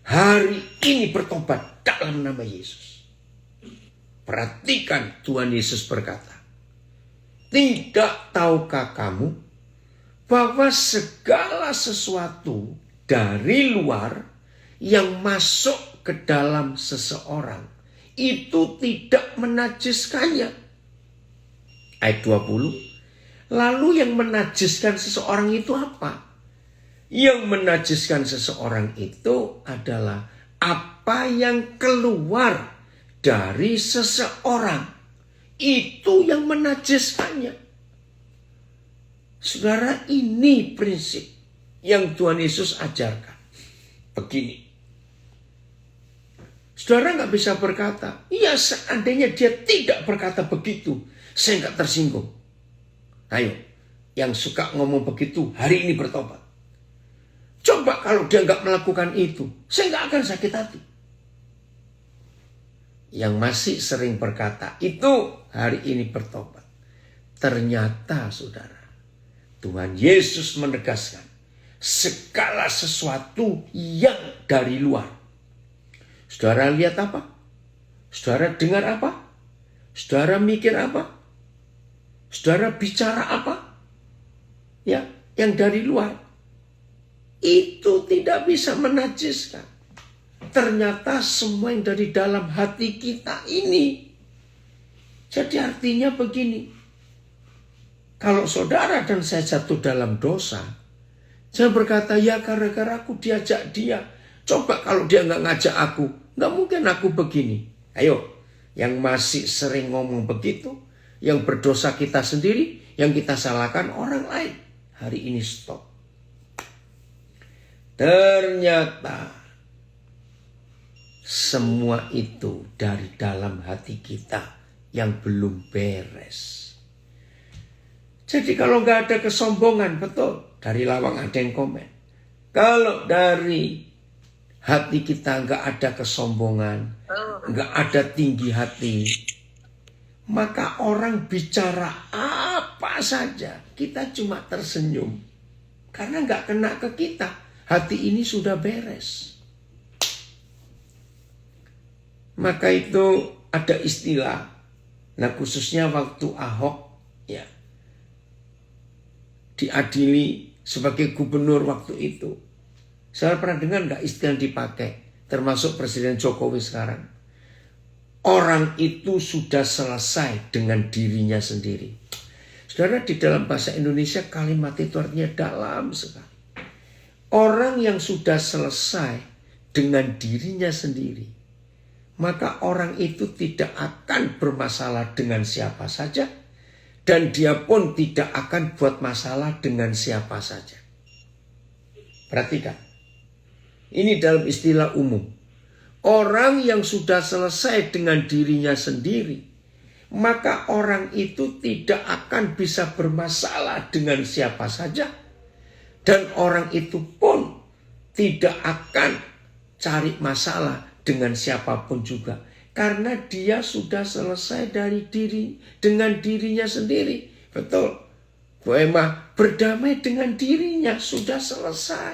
Speaker 1: hari ini bertobat dalam nama Yesus. Perhatikan Tuhan Yesus berkata, tidak tahukah kamu bahwa segala sesuatu dari luar yang masuk ke dalam seseorang itu tidak menajiskannya. Ayat 20. Lalu yang menajiskan seseorang itu apa? Yang menajiskan seseorang itu adalah apa yang keluar dari seseorang. Itu yang menajiskannya. Saudara, ini prinsip yang Tuhan Yesus ajarkan. Begini. Saudara nggak bisa berkata, iya seandainya dia tidak berkata begitu, saya nggak tersinggung. Ayo, yang suka ngomong begitu hari ini bertobat. Coba kalau dia nggak melakukan itu, saya nggak akan sakit hati. Yang masih sering berkata itu hari ini bertobat. Ternyata saudara, Tuhan Yesus menegaskan segala sesuatu yang dari luar. Saudara lihat apa? Saudara dengar apa? Saudara mikir apa? Saudara bicara apa? Ya, yang dari luar. Itu tidak bisa menajiskan. Ternyata semua yang dari dalam hati kita ini. Jadi artinya begini. Kalau saudara dan saya jatuh dalam dosa, jangan berkata, ya gara-gara aku diajak dia. Coba kalau dia nggak ngajak aku, nggak mungkin aku begini. Ayo, yang masih sering ngomong begitu, yang berdosa kita sendiri, yang kita salahkan orang lain. Hari ini stop. Ternyata semua itu dari dalam hati kita yang belum beres. Jadi kalau nggak ada kesombongan, betul. Dari lawang ada yang komen. Kalau dari hati kita nggak ada kesombongan, nggak ada tinggi hati, maka orang bicara apa saja, kita cuma tersenyum. Karena nggak kena ke kita. Hati ini sudah beres. Maka itu ada istilah. Nah khususnya waktu Ahok ya diadili sebagai gubernur waktu itu. Saya pernah dengar nggak istilah yang dipakai, termasuk Presiden Jokowi sekarang. Orang itu sudah selesai dengan dirinya sendiri. Saudara, di dalam bahasa Indonesia kalimat itu artinya dalam sekali. Orang yang sudah selesai dengan dirinya sendiri, maka orang itu tidak akan bermasalah dengan siapa saja, dan dia pun tidak akan buat masalah dengan siapa saja. Perhatikan, ini dalam istilah umum. Orang yang sudah selesai dengan dirinya sendiri, maka orang itu tidak akan bisa bermasalah dengan siapa saja. Dan orang itu pun tidak akan cari masalah dengan siapapun juga. Karena dia sudah selesai dengan dirinya sendiri. Betul. Bu Emma berdamai dengan dirinya sudah selesai.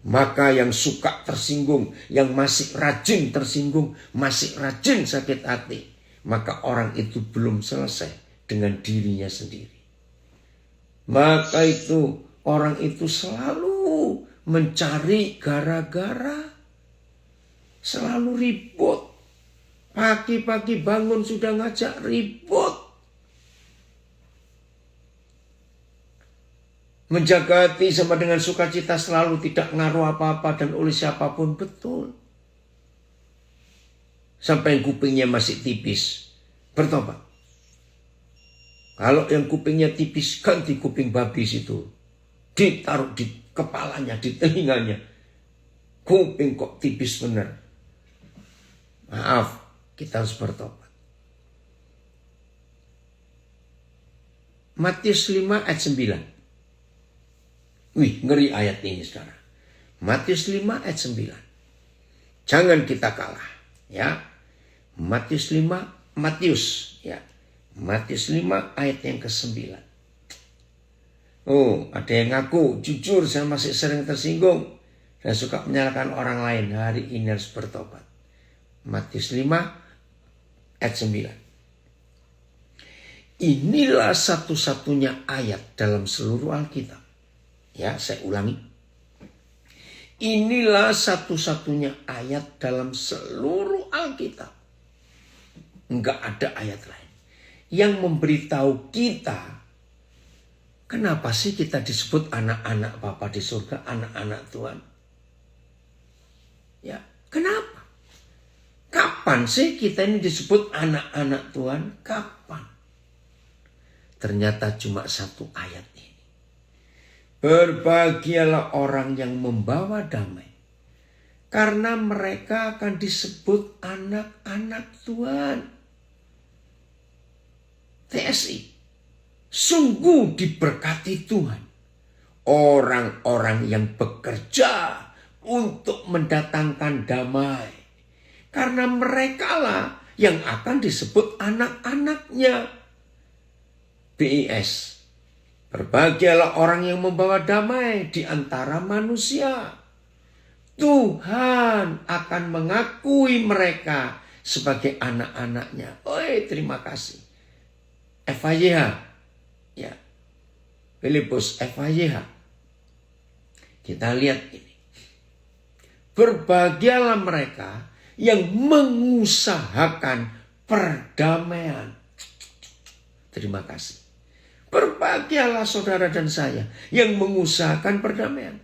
Speaker 1: Maka yang suka tersinggung, yang masih rajin tersinggung, masih rajin sakit hati, maka orang itu belum selesai dengan dirinya sendiri. Maka itu orang itu selalu mencari gara-gara, selalu ribut. Pagi-pagi bangun sudah ngajak ribut. Menjaga hati sama dengan sukacita selalu tidak ngaruh apa-apa dan oleh siapapun, betul. Sampai yang kupingnya masih tipis, bertobat. Kalau yang kupingnya tipis, ganti kuping babi situ. Ditaruh di kepalanya, di telinganya. Kuping kok tipis benar. Maaf, kita harus bertobat. Matius 5 ayat 9. Wih, ngeri ayat ini sekarang. Matius 5 ayat 9. Jangan kita kalah. Ya. Matius 5 ayat yang ke-9. Oh, ada yang ngaku, jujur saya masih sering tersinggung dan suka menyalahkan orang lain. Hari ini harus bertobat. Matius 5 ayat 9. Inilah satu-satunya ayat dalam seluruh Alkitab. Ya, saya ulangi. Inilah satu-satunya ayat dalam seluruh Alkitab. Enggak ada ayat lain yang memberitahu kita kenapa sih kita disebut anak-anak Bapa di surga, anak-anak Tuhan. Ya, kenapa? Kapan sih kita ini disebut anak-anak Tuhan? Kapan? Ternyata cuma satu ayat ini. Berbahagialah orang yang membawa damai, karena mereka akan disebut anak-anak Tuhan. TSI, sungguh diberkati Tuhan orang-orang yang bekerja untuk mendatangkan damai, karena merekalah yang akan disebut anak-anaknya. BIS, berbahagialah orang yang membawa damai di antara manusia. Tuhan akan mengakui mereka sebagai anak-anaknya. Terima kasih. FAYH, ya, Filipus FAYH. Kita lihat ini. Berbahagialah mereka yang mengusahakan perdamaian. Terima kasih. Berbahagialah saudara dan saya yang mengusahakan perdamaian.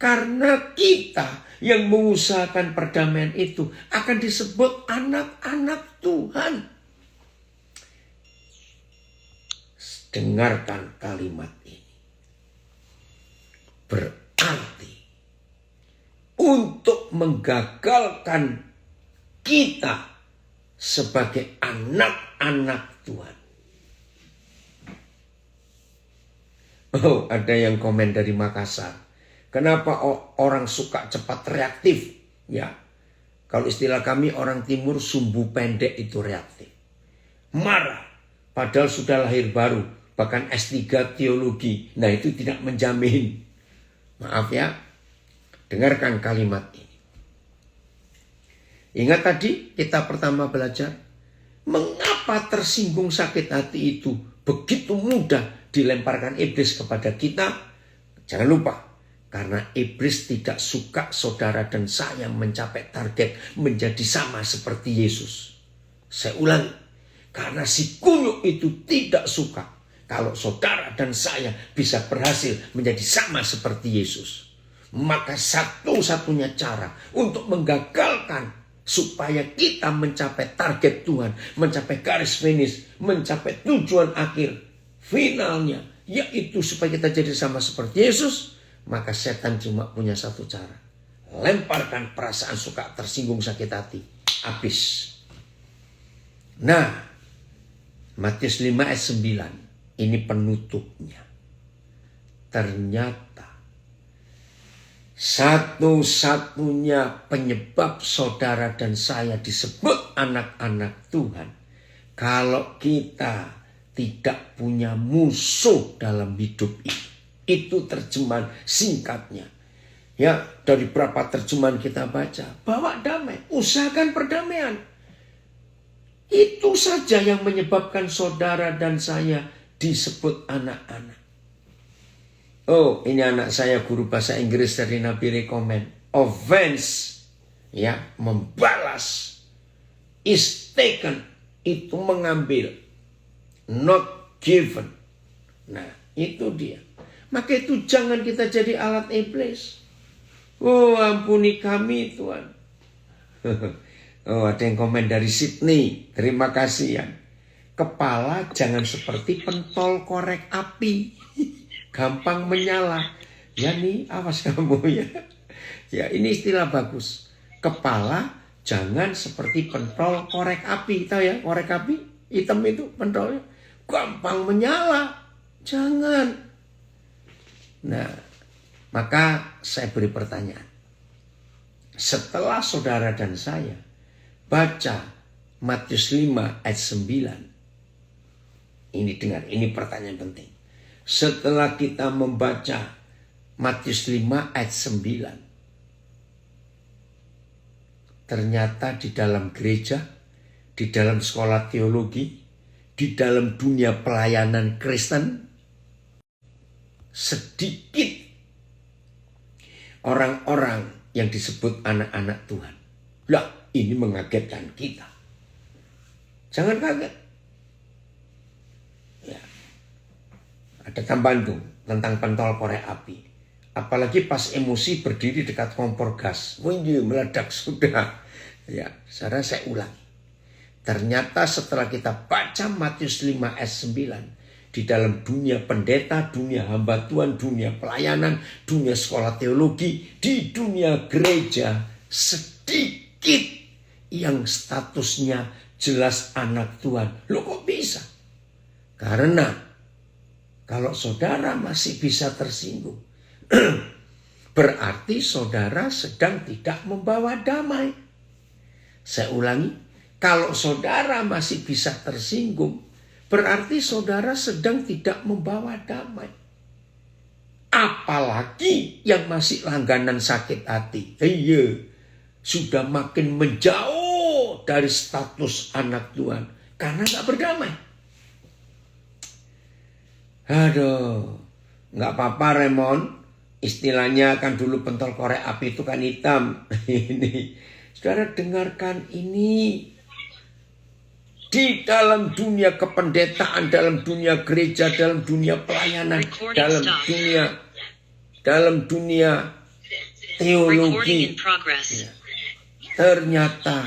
Speaker 1: Karena kita yang mengusahakan perdamaian itu akan disebut anak-anak Tuhan. Dengarkan kalimat ini. Berarti untuk menggagalkan kita sebagai anak-anak Tuhan. Oh, ada yang komen dari Makassar. Kenapa orang suka cepat reaktif? Ya, kalau istilah kami orang timur, sumbu pendek itu reaktif. Marah, padahal sudah lahir baru. Bahkan S3 teologi. Nah, itu tidak menjamin. Maaf ya. Dengarkan kalimat ini. Ingat tadi kita pertama belajar. Mengapa tersinggung sakit hati itu begitu mudah dilemparkan iblis kepada kita? Jangan lupa. Karena iblis tidak suka saudara dan saya mencapai target menjadi sama seperti Yesus. Saya ulangi. Karena si kunyuk itu tidak suka kalau saudara dan saya bisa berhasil menjadi sama seperti Yesus. Maka satu-satunya cara untuk menggagalkan supaya kita mencapai target Tuhan, mencapai garis finish, mencapai tujuan akhir finalnya, yaitu supaya kita jadi sama seperti Yesus, maka setan cuma punya satu cara. Lemparkan perasaan suka, tersinggung, sakit hati. Habis. Nah, Matius 5 ayat 9. Ini penutupnya. Ternyata satu-satunya penyebab saudara dan saya disebut anak-anak Tuhan, kalau kita tidak punya musuh dalam hidup ini. Itu terjemahan singkatnya. Ya, dari berapa terjemahan kita baca, bawa damai, usahakan perdamaian. Itu saja yang menyebabkan saudara dan saya disebut anak-anak. Oh, ini anak saya guru bahasa Inggris dari Nabi rekomen. Offense, ya, membalas. Is taken, itu mengambil. Not given. Nah, itu dia. Maka itu jangan kita jadi alat iblis. Oh, ampuni kami Tuhan. Oh, ada yang komen dari Sydney. Terima kasih ya. Kepala jangan seperti pentol korek api. Gampang menyala. Ya nih, awas kamu ya. Ya, ini istilah bagus. Kepala jangan seperti pentol korek api. Tahu ya, korek api hitam itu pentolnya. Gampang menyala. Jangan. Nah, maka saya beri pertanyaan. Setelah saudara dan saya baca Matius 5 ayat 9. Ini dengar, ini pertanyaan penting. Setelah kita membaca Matius 5 ayat 9. Ternyata di dalam gereja, di dalam sekolah teologi, di dalam dunia pelayanan Kristen, sedikit orang-orang yang disebut anak-anak Tuhan. Lah, ini mengagetkan kita. Jangan kaget. Ya. Ada tambahan tuh tentang pentol korek api. Apalagi pas emosi berdiri dekat kompor gas. Wih, meledak sudah. Ya, saudara, saya ulang. Ternyata setelah kita baca Matius 5 ayat 9. Di dalam dunia pendeta, dunia hamba Tuhan, dunia pelayanan, dunia sekolah teologi, di dunia gereja, sedikit yang statusnya jelas anak Tuhan. Loh, kok bisa? Karena kalau saudara masih bisa tersinggung, berarti saudara sedang tidak membawa damai. Saya ulangi, kalau saudara masih bisa tersinggung, berarti saudara sedang tidak membawa damai. Apalagi yang masih langganan sakit hati. Iya, sudah makin menjauh dari status anak Tuhan. Karena gak berdamai. Aduh, gak apa-apa Raymond. Istilahnya kan dulu pentol korek api itu kan hitam. Ini, saudara dengarkan ini. Di dalam dunia kependetaan, dalam dunia gereja, dalam dunia pelayanan, dalam dunia teologi, ya, ternyata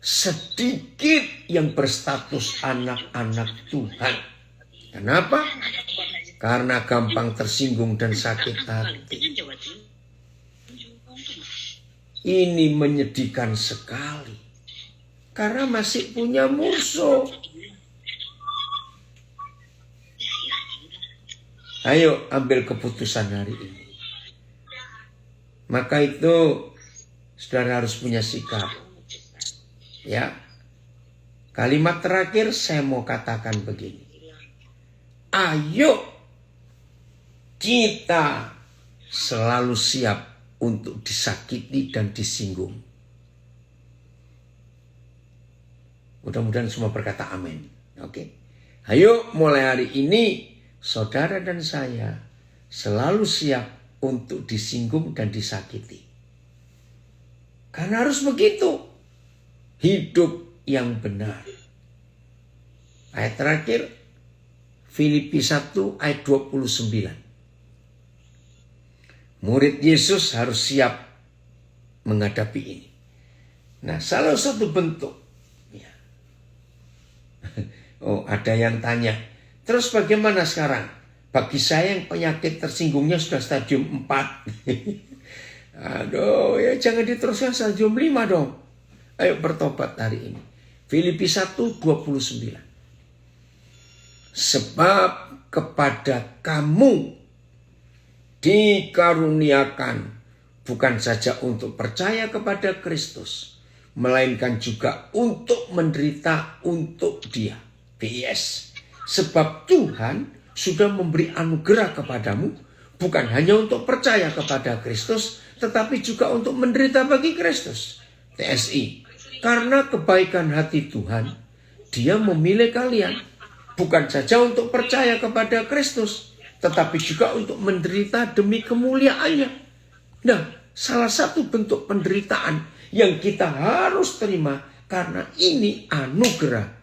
Speaker 1: sedikit yang berstatus anak-anak Tuhan. Kenapa? Karena gampang tersinggung dan sakit hati. Ini menyedihkan sekali. Karena masih punya musuh. Ayo ambil keputusan hari ini. Maka itu saudara harus punya sikap. Ya. Kalimat terakhir saya mau katakan begini. Ayo kita selalu siap untuk disakiti dan disinggung. Mudah-mudahan semua berkata amin. Oke. Ayo mulai hari ini saudara dan saya selalu siap untuk disinggung dan disakiti. Karena harus begitu. Hidup yang benar. Ayat terakhir Filipi 1 ayat 29. Murid Yesus harus siap menghadapi ini. Nah, salah satu bentuk. Oh, ada yang tanya, terus bagaimana sekarang? Bagi saya yang penyakit tersinggungnya sudah stadium 4. Aduh, ya jangan diteruskan stadium 5 dong. Ayo bertobat hari ini. Filipi 1:29. Sebab kepada kamu dikaruniakan bukan saja untuk percaya kepada Kristus, melainkan juga untuk menderita untuk Dia. PS. Sebab Tuhan sudah memberi anugerah kepadamu bukan hanya untuk percaya kepada Kristus, tetapi juga untuk menderita bagi Kristus. TSI. Karena kebaikan hati Tuhan, Dia memilih kalian bukan saja untuk percaya kepada Kristus, tetapi juga untuk menderita demi kemuliaannya. Nah, salah satu bentuk penderitaan yang kita harus terima karena ini anugerah.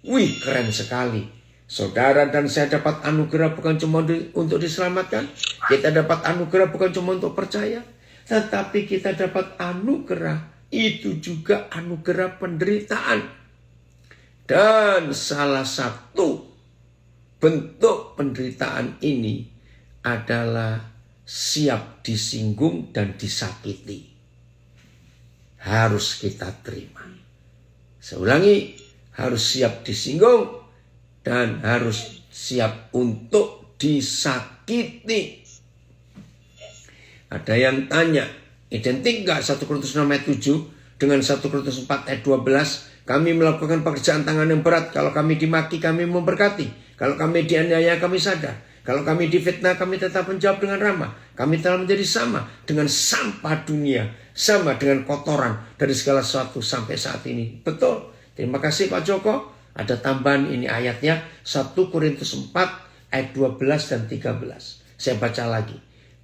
Speaker 1: Wih, keren sekali. Saudara dan saya dapat anugerah bukan cuma untuk diselamatkan. Kita dapat anugerah bukan cuma untuk percaya. Tetapi kita dapat anugerah. Itu juga anugerah penderitaan. Dan salah satu bentuk penderitaan ini adalah siap disinggung dan disakiti. Harus kita terima. Saya ulangi. Harus siap disinggung dan harus siap untuk disakiti. Ada yang tanya, identik gak 1 Korintus 6 ayat 7 dengan 1 Korintus 4 ayat 12? Kami melakukan pekerjaan tangan yang berat. Kalau kami dimaki, kami memberkati. Kalau kami dianiaya, kami sadar. Kalau kami difitnah, kami tetap menjawab dengan ramah. Kami telah menjadi sama dengan sampah dunia. Sama dengan kotoran dari segala sesuatu sampai saat ini. Betul. Terima kasih Pak Joko. Ada tambahan ini ayatnya 1 Korintus 4 ayat 12 dan 13. Saya baca lagi.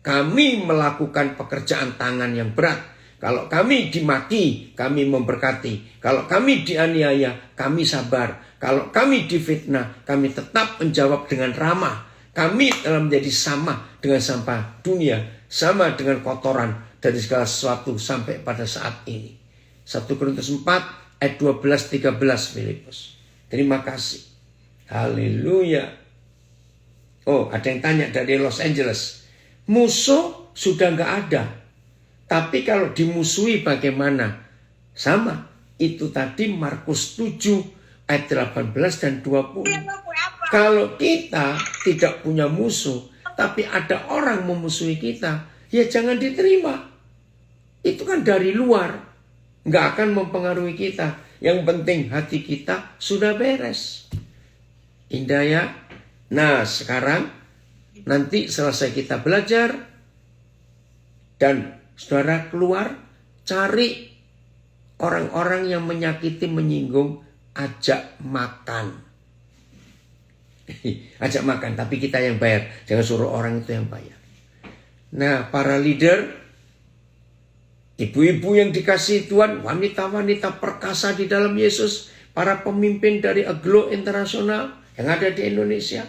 Speaker 1: kami melakukan pekerjaan tangan yang berat. Kalau kami dimaki, kami memberkati. Kalau kami dianiaya, kami sabar. Kalau kami difitnah, kami tetap menjawab dengan ramah. Kami telah menjadi sama dengan sampah dunia, sama dengan kotoran dari segala sesuatu sampai pada saat ini. 1 Korintus 4 ayat 12-13 Filipus. Terima kasih. Haleluya. Oh, ada yang tanya dari Los Angeles. Musuh sudah nggak ada. Tapi kalau dimusuhi bagaimana? Sama. Itu tadi Markus 7 ayat 18 dan 20. Kalau kita tidak punya musuh, tapi ada orang memusuhi kita, ya jangan diterima. Itu kan dari luar. Nggak akan mempengaruhi kita. Yang penting hati kita sudah beres. Indah ya. Nah sekarang nanti selesai kita belajar. Dan saudara keluar cari orang-orang yang menyakiti, menyinggung, ajak makan. Ajak makan, tapi kita yang bayar. Jangan suruh orang itu yang bayar. Nah para leader, ibu-ibu yang dikasihi Tuhan, wanita-wanita perkasa di dalam Yesus, para pemimpin dari Aglo Internasional yang ada di Indonesia,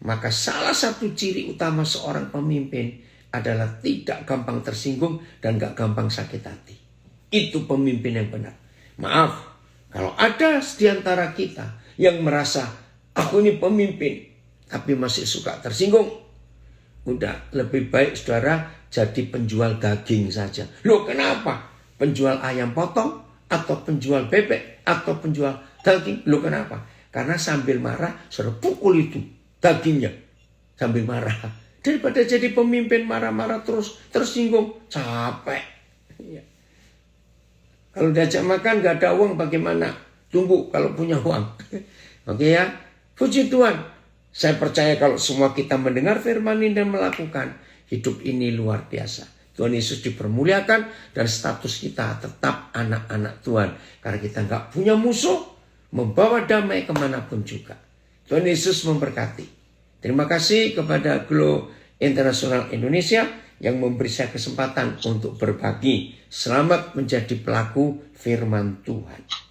Speaker 1: maka salah satu ciri utama seorang pemimpin adalah tidak gampang tersinggung dan gak gampang sakit hati. Itu pemimpin yang benar. Maaf, kalau ada di antara kita yang merasa aku ini pemimpin tapi masih suka tersinggung, udah lebih baik saudara jadi penjual daging saja. Loh kenapa? Penjual ayam potong atau penjual bebek atau penjual daging. Loh kenapa? Karena sambil marah saudara pukul itu dagingnya sambil marah. Daripada jadi pemimpin marah-marah terus tersinggung, capek. Ya. Kalau diajak makan gak ada uang bagaimana? Tunggu kalau punya uang. Oke ya. Puji Tuhan. Saya percaya kalau semua kita mendengar firman ini dan melakukan, hidup ini luar biasa. Tuhan Yesus dipermuliakan dan status kita tetap anak-anak Tuhan. Karena kita gak punya musuh, membawa damai kemanapun juga. Tuhan Yesus memberkati. Terima kasih kepada Aglo Internasional Indonesia yang memberi saya kesempatan untuk berbagi. Selamat menjadi pelaku firman Tuhan.